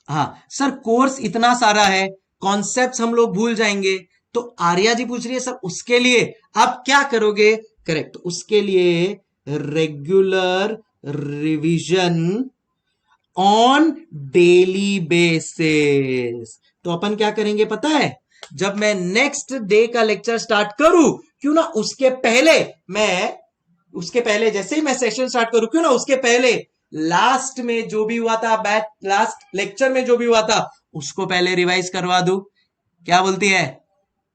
हाँ सर, कोर्स इतना सारा है, कॉन्सेप्ट्स हम लोग भूल जाएंगे। तो आर्या जी पूछ रही है सर उसके लिए आप क्या करोगे? करेक्ट, उसके लिए regular revision on daily basis. तो अपन क्या करेंगे पता है? जब मैं नेक्स्ट डे का लेक्चर स्टार्ट करूं, क्यों ना उसके पहले जैसे ही मैं सेशन स्टार्ट करूं, क्यों ना उसके पहले लास्ट में जो भी हुआ था, लास्ट लेक्चर में जो भी हुआ था उसको पहले रिवाइज करवा दूं। क्या बोलती है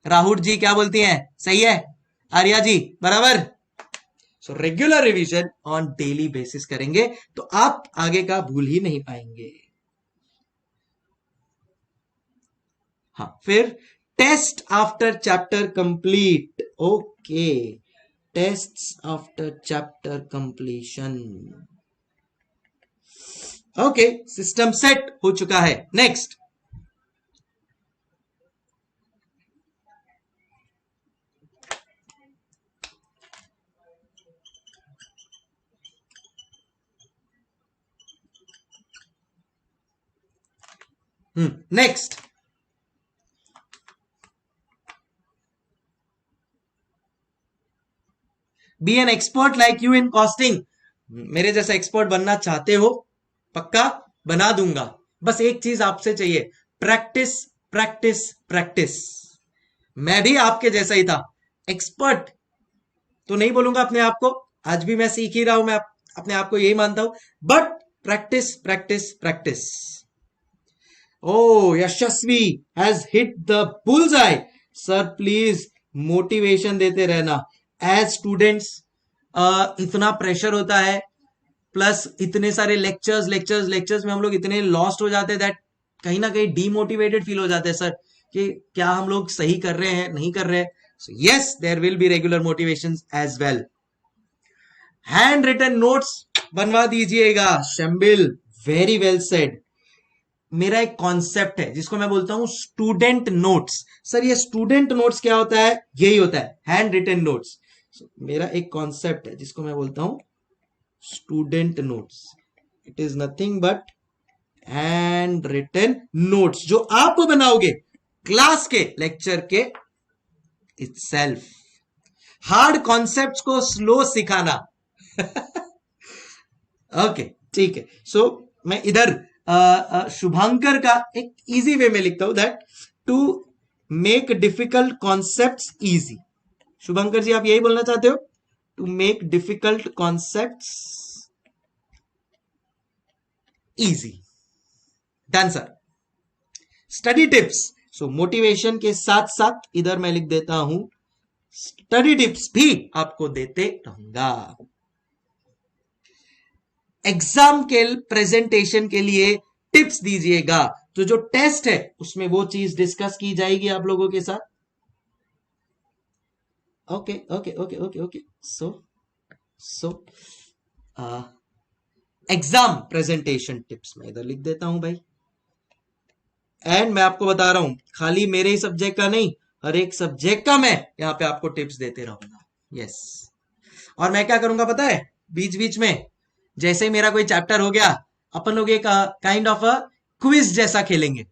राहुल जी? क्या बोलती हैं? सही है आर्या जी? बराबर। So regular revision on daily basis करेंगे तो आप आगे का भूल ही नहीं पाएंगे। हाँ, फिर test after chapter complete. Okay, test after chapter completion. Okay, system set हो चुका है। Next, next be an expert like you in costing. मेरे जैसा एक्सपर्ट बनना चाहते हो? पक्का बना दूंगा, बस एक चीज आपसे चाहिए, प्रैक्टिस प्रैक्टिस प्रैक्टिस। मैं भी आपके जैसा ही था, एक्सपर्ट तो नहीं बोलूंगा अपने आप को, आज भी मैं सीख ही रहा हूं, मैं अपने आप को यही मानता हूं, but practice practice practice. Oh Yashasvi has hit the bullseye. Sir please motivation देते रहना। एज स्टूडेंट्स इतना प्रेशर होता है, प्लस इतने सारे लेक्चर्स में हम लोग इतने लॉस्ट हो जाते हैं दैट कहीं ना कहीं डीमोटिवेटेड फील हो जाते हैं सर कि क्या हम लोग सही कर रहे हैं नहीं कर रहे। So yes, there will be regular motivation as well. Hand written notes बनवा दीजिएगा शंबिल, वेरी वेल सेड। मेरा एक कॉन्सेप्ट है जिसको मैं बोलता हूं स्टूडेंट नोट्स। सर ये स्टूडेंट नोट्स क्या होता है? यही होता है हैंड रिटन नोट्स। मेरा एक कॉन्सेप्ट है जिसको मैं बोलता हूं student notes. It is nothing but hand written notes जो आप बनाओगे क्लास के लेक्चर के इटसेल्फ। हार्ड कॉन्सेप्ट्स को स्लो सिखाना। ओके ठीक है। सो मैं इधर शुभांकर का एक इजी वे में लिखता हूं that to make difficult concepts easy. Shubhankar ji आप यही बोलना चाहते हो? To make difficult concepts easy. Done sir. Study tips. So motivation के साथ साथ इधर मैं लिख देता हूं स्टडी टिप्स भी आपको देते रहूंगा। एग्जाम के प्रेजेंटेशन के लिए टिप्स दीजिएगा। तो जो टेस्ट है उसमें वो चीज डिस्कस की जाएगी आप लोगों के साथ। Okay okay okay okay okay. So exam presentation tips मैं इधर लिख देता हूं भाई। एंड मैं आपको बता रहा हूं खाली मेरे ही सब्जेक्ट का नहीं, हर एक सब्जेक्ट का मैं यहां पे आपको टिप्स देते रहूंगा। यस। और मैं क्या करूंगा पता है? बीच बीच में जैसे ही मेरा कोई चैप्टर हो गया अपन लोग एक काइंड ऑफ अ क्विज जैसा खेलेंगे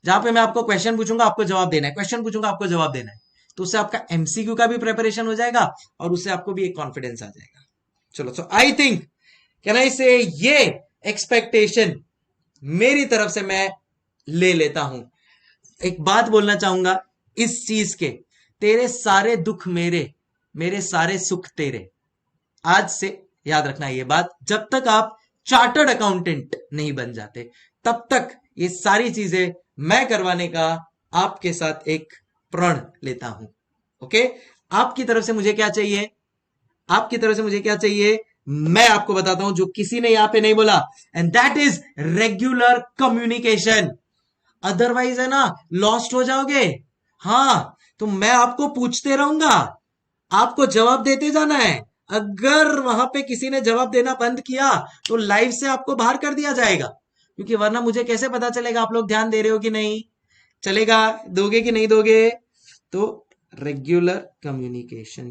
जहां पे मैं आपको क्वेश्चन पूछूंगा आपको जवाब देना है, क्वेश्चन पूछूंगा आपको जवाब देना है। तो उससे आपका एमसीक्यू का भी प्रिपरेशन हो जाएगा और उससे आपको भी एक कॉन्फिडेंस आ जाएगा। चलो सो आई थिंक कैन आई से ये एक्सपेक्टेशन मेरी तरफ से मैं ले लेता हूं। एक बात बोलना चाहूंगा इस चीज के, तेरे सारे दुख मेरे, मेरे सारे सुख तेरे। आज से याद रखना ये बात, जब तक आप चार्टर्ड अकाउंटेंट नहीं बन जाते तब तक ये सारी चीजें मैं करवाने का आपके साथ एक प्रण लेता हूं। ओके? आपकी तरफ से मुझे क्या चाहिए? आपकी तरफ से मुझे क्या चाहिए मैं आपको बताता हूं जो किसी ने यहां पे नहीं बोला, and that is regular communication. Otherwise है ना लॉस्ट हो जाओगे। हाँ, तो मैं आपको पूछते रहूंगा, आपको जवाब देते जाना है। अगर वहां पे किसी ने जवाब देना बंद किया तो लाइव से आपको बाहर कर दिया जाएगा, क्योंकि वरना मुझे कैसे पता चलेगा आप लोग ध्यान दे रहे हो कि नहीं? चलेगा? दोगे कि नहीं दोगे? तो रेगुलर कम्युनिकेशन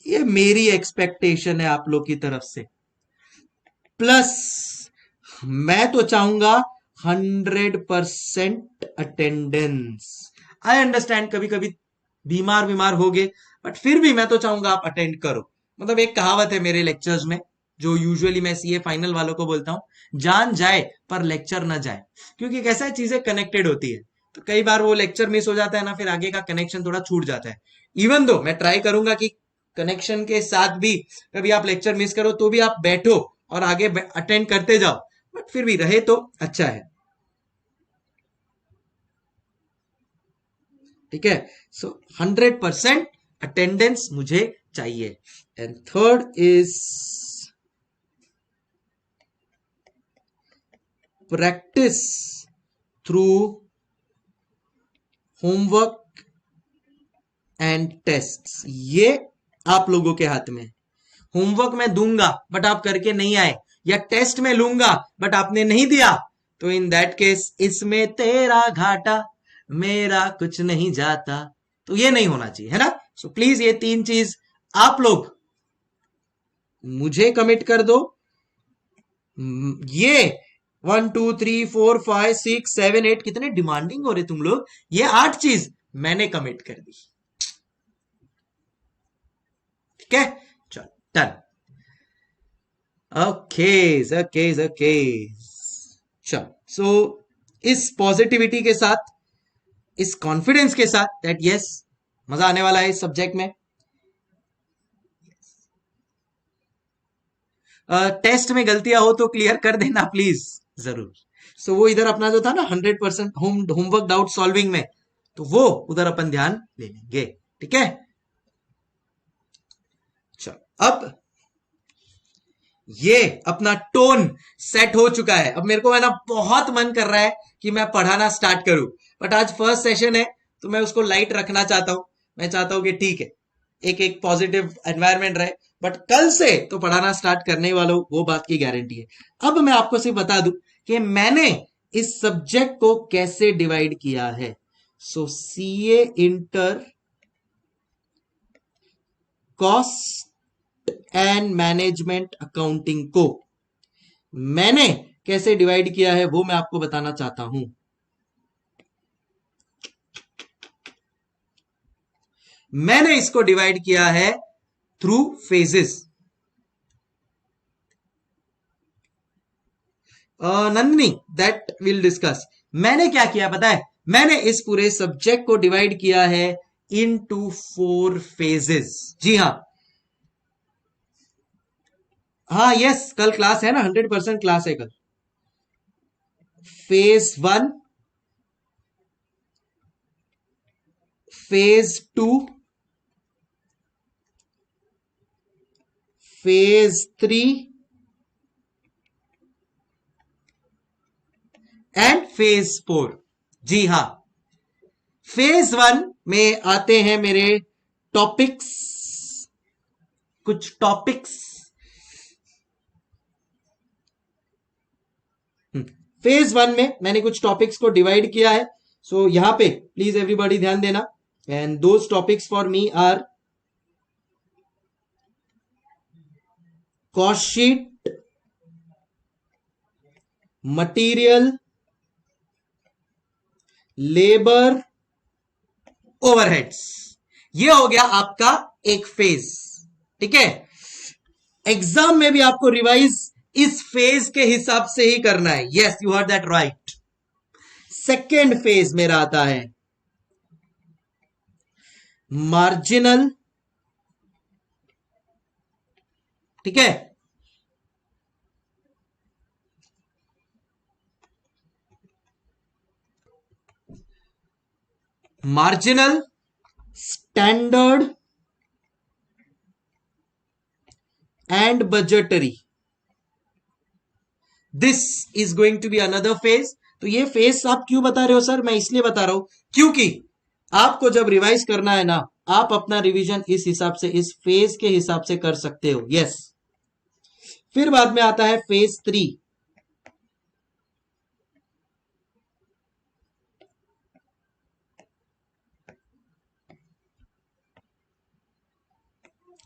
ये मेरी एक्सपेक्टेशन है आप लोग की तरफ से। प्लस मैं तो चाहूंगा 100% अटेंडेंस। आई अंडरस्टैंड कभी कभी बीमार बीमार हो गए, बट फिर भी मैं तो चाहूंगा आप अटेंड करो। मतलब एक कहावत है मेरे लेक्चर्स में जो यूजुअली मैं सीए फाइनल वालों को बोलता हूं, जान जाए पर लेक्चर ना जाए। क्योंकि कैसा है चीजें कनेक्टेड होती है, तो कई बार वो लेक्चर मिस हो जाता है ना, फिर आगे का कनेक्शन थोड़ा छूट जाता है। इवन दो मैं ट्राई करूंगा कि कनेक्शन के साथ भी कभी आप लेक्चर मिस करो तो भी आप बैठो और आगे अटेंड करते जाओ, बट फिर भी रहे तो अच्छा है। ठीक है? सो 100% अटेंडेंस मुझे चाहिए। And third is practice through homework and test. ये आप लोगों के हाथ में। होमवर्क मैं दूंगा बट आप करके नहीं आए, या टेस्ट में लूंगा बट आपने नहीं दिया, तो इन दैट केस इसमें तेरा घाटा मेरा कुछ नहीं जाता। तो ये नहीं होना चाहिए, है ना? सो प्लीज ये तीन चीज आप लोग मुझे कमिट कर दो। ये 1 2 3 4 5 6 7 8 कितने डिमांडिंग हो रहे तुम लोग। ये 8 चीज मैंने कमिट कर दी। ठीक है? चलो डन। Okay okay okay. चलो सो इस पॉजिटिविटी के साथ, इस कॉन्फिडेंस के साथ दैट यस मजा आने वाला है इस सब्जेक्ट में। टेस्ट में गलतियां हो तो क्लियर कर देना प्लीज, जरूर। सो वो इधर अपना जो था ना 100% होमवर्क डाउट सॉल्विंग में, तो वो उधर अपन ध्यान ले लेंगे। ठीक है? चलो अब ये अपना टोन सेट हो चुका है। अब मेरे को है ना बहुत मन कर रहा है कि मैं पढ़ाना स्टार्ट करूं, बट आज फर्स्ट सेशन है तो मैं उसको लाइट रखना चाहता हूं। मैं चाहता हूं कि ठीक है, एक एक पॉजिटिव एनवायरनमेंट रहे, बट कल से तो पढ़ाना स्टार्ट करने वाला हूं, वो बात की गारंटी है। अब मैं आपको सिर्फ बता दूं कि मैंने इस सब्जेक्ट को कैसे डिवाइड किया है। So CA inter cost and management accounting को मैंने कैसे डिवाइड किया है वो मैं आपको बताना चाहता हूं। मैंने इसको डिवाइड किया है through phases. Nandini, that will discuss. मैंने क्या किया पता है? मैंने इस पूरे सब्जेक्ट को डिवाइड किया है इनटू 4 फेजेस। जी हाँ, हाँ यस, कल क्लास है ना, 100% क्लास है कल। Phase 1, phase 2, phase 3 and phase 4। जी हाँ, फेज 1 में आते हैं मेरे टॉपिक्स, कुछ टॉपिक्स। फेज 1 में मैंने कुछ टॉपिक्स को डिवाइड किया है। सो यहां पे प्लीज एवरीबॉडी ध्यान देना, and those topics for me are cost sheet, material, labour, overheads. ये हो गया आपका एक फेज। ठीक है, एग्जाम में भी आपको रिवाइज इस फेज के हिसाब से ही करना है। Yes, you heard that right. Second phase मेरा आता है मार्जिनल। ठीक है, marginal, standard and budgetary. This is going to be another phase. तो ये फेज आप क्यों बता रहे हो सर? मैं इसलिए बता रहा हूं क्योंकि आपको जब रिवाइज करना है ना, आप अपना रिवीजन इस हिसाब से, इस फेज के हिसाब से कर सकते हो। यस, फिर बाद में आता है फेज 3।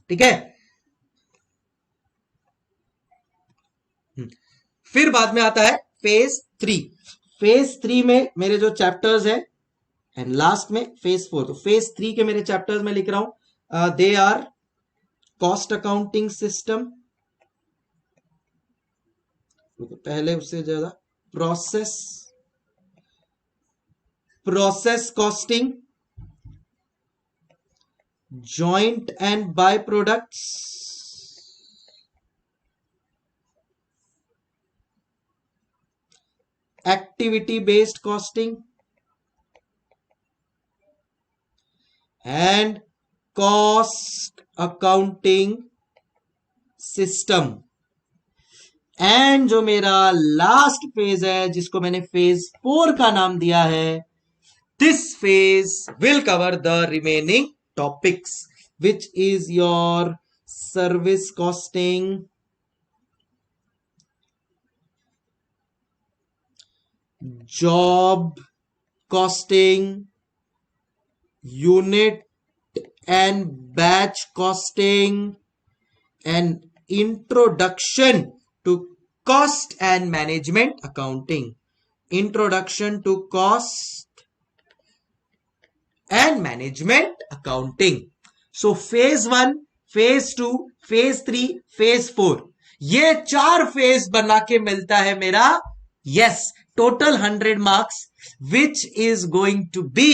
ठीक है, फिर बाद में आता है फेज 3। फेज 3 में मेरे जो चैप्टर्स है, एंड लास्ट में फेज 4। तो फेज 3 के मेरे चैप्टर्स में लिख रहा हूं, they are cost accounting system, पहले उससे ज्यादा process costing, joint and by products, activity based costing and cost accounting system. And जो मेरा लास्ट फेज है, जिसको मैंने फेज 4 का नाम दिया है, this phase will cover the remaining topics, which is your service costing, job costing, unit and batch costing, and introduction to cost and management accounting. Introduction to cost and management accounting. So phase 1, phase 2, phase 3, phase 4, ये 4 phase बना के मिलता है मेरा yes total 100 marks, which is going to be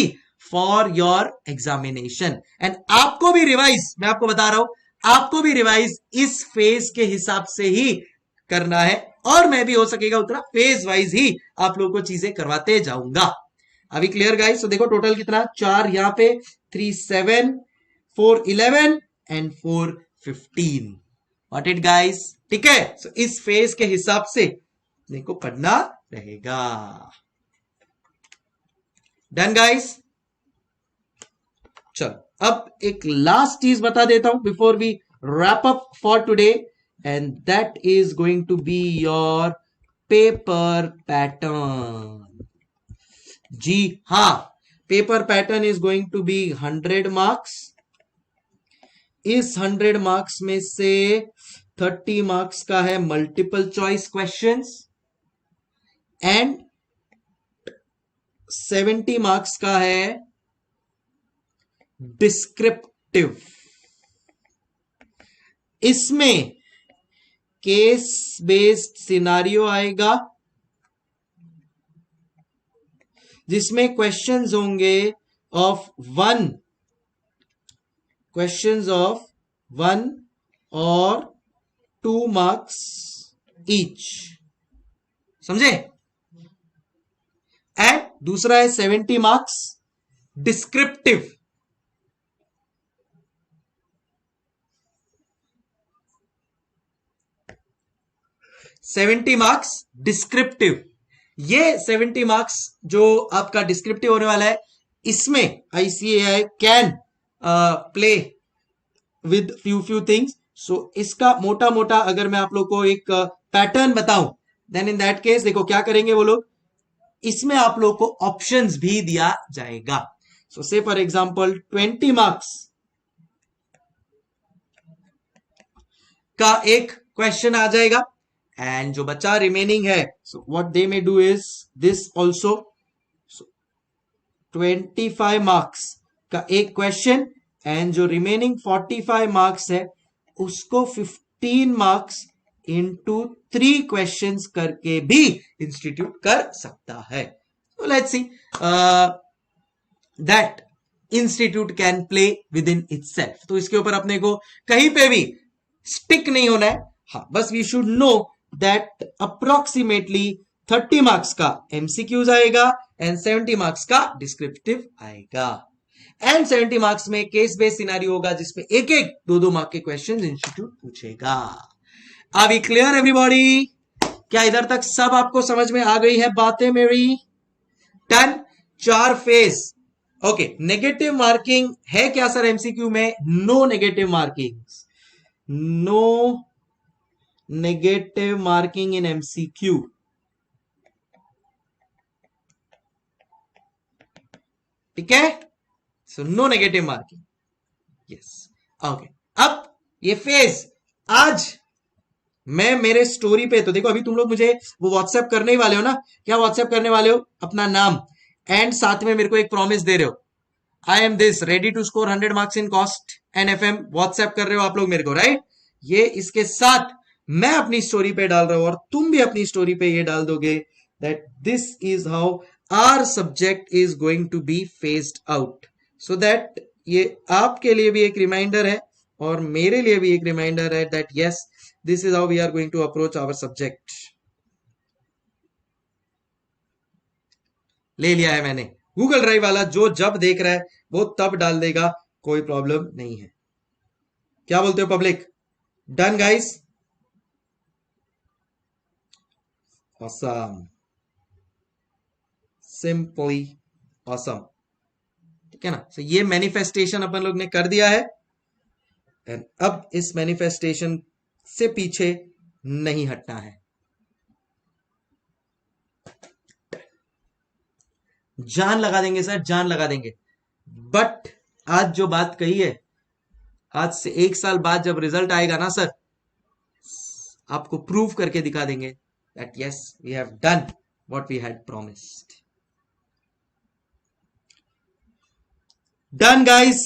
for your examination. And आपको भी revise, मैं आपको बता रहा हूं, आपको भी रिवाइज इस फेज के हिसाब से ही करना है, और मैं भी हो सकेगा उतना फेज वाइज ही आप लोगों को चीजें करवाते जाऊंगा। अभी क्लियर गाइस? तो देखो टोटल कितना, 4 यहां पे, 3 7, 4 11 एंड 4 15। Got it guys? ठीक है, so इस फेज के हिसाब से अपने को पढ़ना रहेगा। Done guys. चलो अब एक लास्ट चीज बता देता हूं before we wrap up for today, and that is going to be your paper pattern. जी हाँ, paper pattern is going to be 100 marks. इस 100 मार्क्स में से 30 मार्क्स का है multiple choice questions and 70 marks का है डिस्क्रिप्टिव। इसमें केस बेस्ड सिनारियो आएगा जिसमें क्वेश्चंस होंगे ऑफ 1 और 2 मार्क्स ईच, समझे। एंड दूसरा है 70 मार्क्स डिस्क्रिप्टिव। ये 70 मार्क्स जो आपका डिस्क्रिप्टिव होने वाला है, इसमें ICAI can play with few things. सो इसका मोटा मोटा अगर मैं आप लोग को एक पैटर्न बताऊं, देन इन दैट केस देखो क्या करेंगे वो लोग, इसमें आप लोग को ऑप्शंस भी दिया जाएगा। सो से फॉर एग्जांपल 20 मार्क्स का एक क्वेश्चन आ जाएगा, एंड जो बच्चा रिमेनिंग है, so what they may do is this also. 25 marks का एक क्वेश्चन, एंड जो रिमेनिंग 45 मार्क्स है उसको 15 मार्क्स इंटू 3 क्वेश्चंस करके भी इंस्टीट्यूट कर सकता है। तो let's see that institute can play with in itself. तो इसके ऊपर अपने को कहीं पे भी स्टिक नहीं होना है। हाँ, बस we should know that approximately 30 marks का एमसीक्यूज आएगा एंड 70 मार्क्स का डिस्क्रिप्टिव आएगा, एंड 70 मार्क्स में केस बेस्ड सिनेरियो होगा जिसमें एक एक 2-2 मार्क के क्वेश्चंस इंस्टीट्यूट पूछेगा। Are we clear everybody? क्या इधर तक सब आपको समझ में आ गई है बातें मेरी? Done. 4 phase. Okay, negative marking है क्या सर एमसीक्यू में? No negative marking, no negative marking in MCQ. ठीक है, so no negative marking. Yes, okay. अब ये फेज आज मैं मेरे स्टोरी पे, तो देखो अभी तुम लोग मुझे वो व्हाट्सएप करने ही वाले हो ना। क्या व्हाट्सएप करने वाले हो? अपना नाम एंड साथ में मेरे को एक प्रॉमिस दे रहे हो, I am this ready to score 100 marks in cost and FM. WhatsApp कर रहे हो आप लोग मेरे को, राइट? ये इसके साथ मैं अपनी स्टोरी पे डाल रहा हूं और तुम भी अपनी स्टोरी पे ये डाल दोगे that this is how our subject is going to be phased out, so that ये आपके लिए भी एक रिमाइंडर है और मेरे लिए भी एक रिमाइंडर है that yes, this is how we are going to approach our subject. ले लिया है मैंने। गूगल ड्राइव वाला जो जब देख रहा है वो तब डाल देगा, कोई प्रॉब्लम नहीं है। क्या बोलते हो public? Done guys? Awesome, simply awesome. ठीक है ना? so ये मैनिफेस्टेशन अपन लोग ने कर दिया है, एंड अब इस मैनिफेस्टेशन से पीछे नहीं हटना है। जान लगा देंगे सर, जान लगा देंगे। बट आज जो बात कही है, आज से 1 साल बाद जब रिजल्ट आएगा ना सर, आपको प्रूव करके दिखा देंगे that yes, we have done what we had promised. Done guys,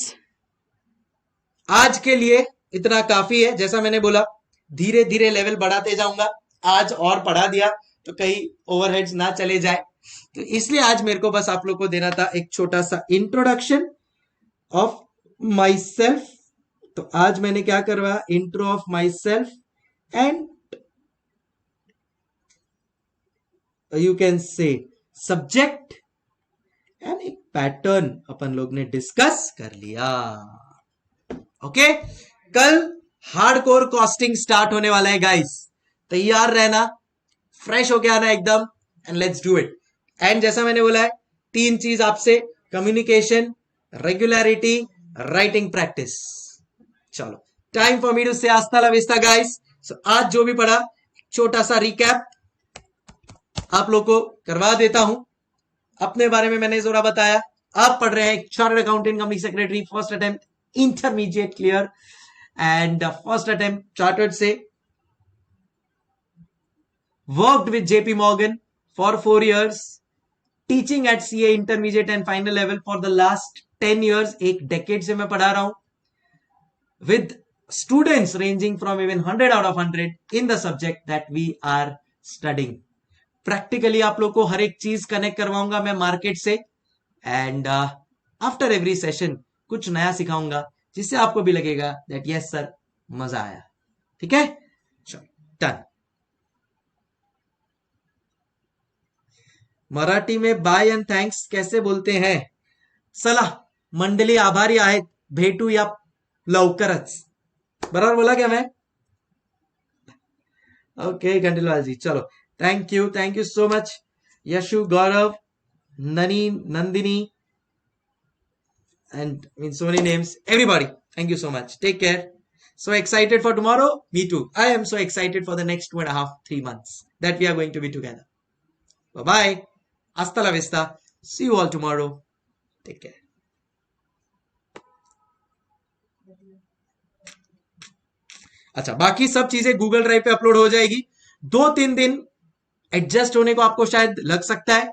आज के लिए इतना काफी है। जैसा मैंने बोला धीरे धीरे लेवल बढ़ाते जाऊंगा, आज और पढ़ा दिया तो कहीं ओवरहेड्स ना चले जाए, तो इसलिए आज मेरे को बस आप लोग को देना था एक छोटा सा इंट्रोडक्शन ऑफ माई सेल्फ। तो आज मैंने क्या करवाया? Intro of my self and you can say subject and एक पैटर्न अपन लोग ने डिस्कस कर लिया। ओके, कल हार्डकोर कॉस्टिंग स्टार्ट होने वाला है गाइस, तैयार रहना, फ्रेश होके आना एकदम, and let's do it. And जैसा मैंने बोला है, 3 चीज आपसे, कम्युनिकेशन, रेगुलरिटी, राइटिंग प्रैक्टिस। चलो, टाइम फॉर मी टू से हस्ता ला विस्ता गाइस। सो आज जो भी पढ़ा, छोटा सा रिकैप आप लोग को करवा देता हूं। अपने बारे में मैंने थोड़ा बताया। आप पढ़ रहे हैं chartered accountant, company secretary, first attempt intermediate clear, and first attempt chartered से, worked with JP Morgan for 4 years, teaching at CA intermediate and final level for the last 10 years, एक डेकेड से मैं पढ़ा रहा हूं, with students ranging from even 100 out of 100 in the subject that we are studying. Practically आप लोग को हर एक चीज कनेक्ट करवाऊंगा मैं मार्केट से, एंड आफ्टर एवरी सेशन कुछ नया सिखाऊंगा जिससे आपको भी लगेगा दैट यस सर मजा आया। ठीक है, चलो डन। मराठी में बाय एंड थैंक्स कैसे बोलते हैं? चला, मंडळी आभारी आहेत, भेटूया लवकरच। बराबर बोला क्या मैं? ओके खंडेलवाल जी, चलो thank you so much. Yashu, Gaurav, Nanni, Nandini, and in so many names, everybody, thank you so much, take care. So excited for tomorrow? Me too, I am so excited for the next 2.5-3 months that we are going to be together. Bye bye, hasta la vista, see you all tomorrow, take care. अच्छा, बाकी सब चीजें Google drive पे upload हो जाएगी। 2-3 दिन adjust होने को आपको शायद लग सकता है,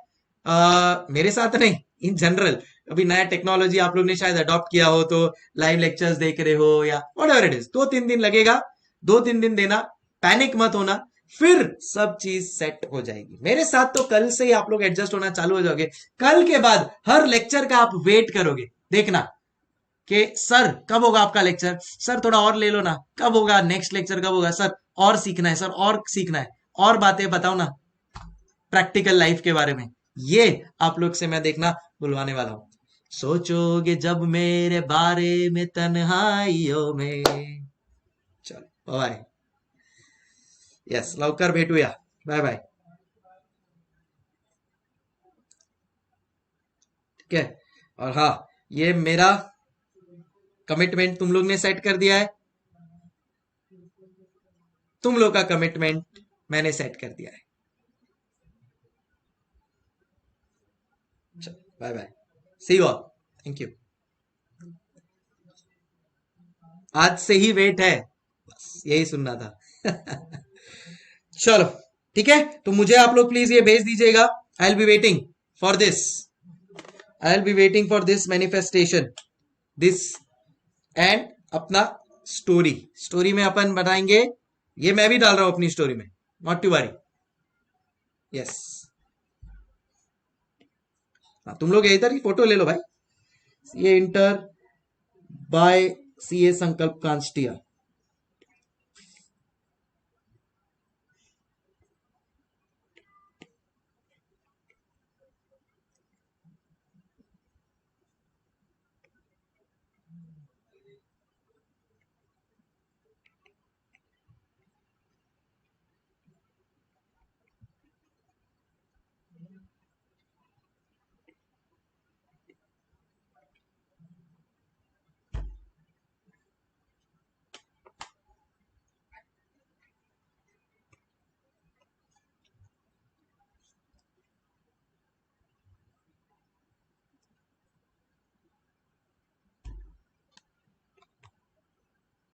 मेरे साथ नहीं, इन जनरल। अभी नया टेक्नोलॉजी आप लोग ने शायद अडॉप्ट किया हो, तो लाइव लेक्चर्स देख रहे हो या व्हाटएवर इट इज, 2-3 दिन लगेगा। 2-3 दिन देना, पैनिक मत होना, फिर सब चीज सेट हो जाएगी। मेरे साथ तो कल से ही आप लोग एडजस्ट होना चालू हो जाओगे। कल के बाद हर लेक्चर का आप वेट करोगे, देखना कि सर कब होगा आपका लेक्चर, सर थोड़ा और ले लो ना, कब होगा नेक्स्ट लेक्चर, कब होगा सर, और सीखना है सर, और सीखना है, और बातें बताओ ना प्रैक्टिकल लाइफ के बारे में। ये आप लोग से मैं देखना बुलवाने वाला हूं। सोचोगे जब मेरे बारे में तन्हाइयों में। चलो बाय, यस लवकर भेटूया, बाय बाय। ठीक है, और हाँ, ये मेरा कमिटमेंट तुम लोग ने सेट कर दिया है, तुम लोग का कमिटमेंट मैंने सेट कर दिया है। चलो bye bye, see you all, thank you. आज से ही वेट है, बस यही सुनना था। चलो ठीक है, तो मुझे आप लोग प्लीज ये भेज दीजिएगा। आई will be waiting for this, I will be waiting for this manifestation, this and अपना स्टोरी में अपन बताएंगे। ये मैं भी डाल रहा हूं अपनी स्टोरी में, नॉट टू वरी। यस, तुम लोग इधर की फोटो ले लो भाई। ये इंटर बाय सीए संकल्प कांस्टिया।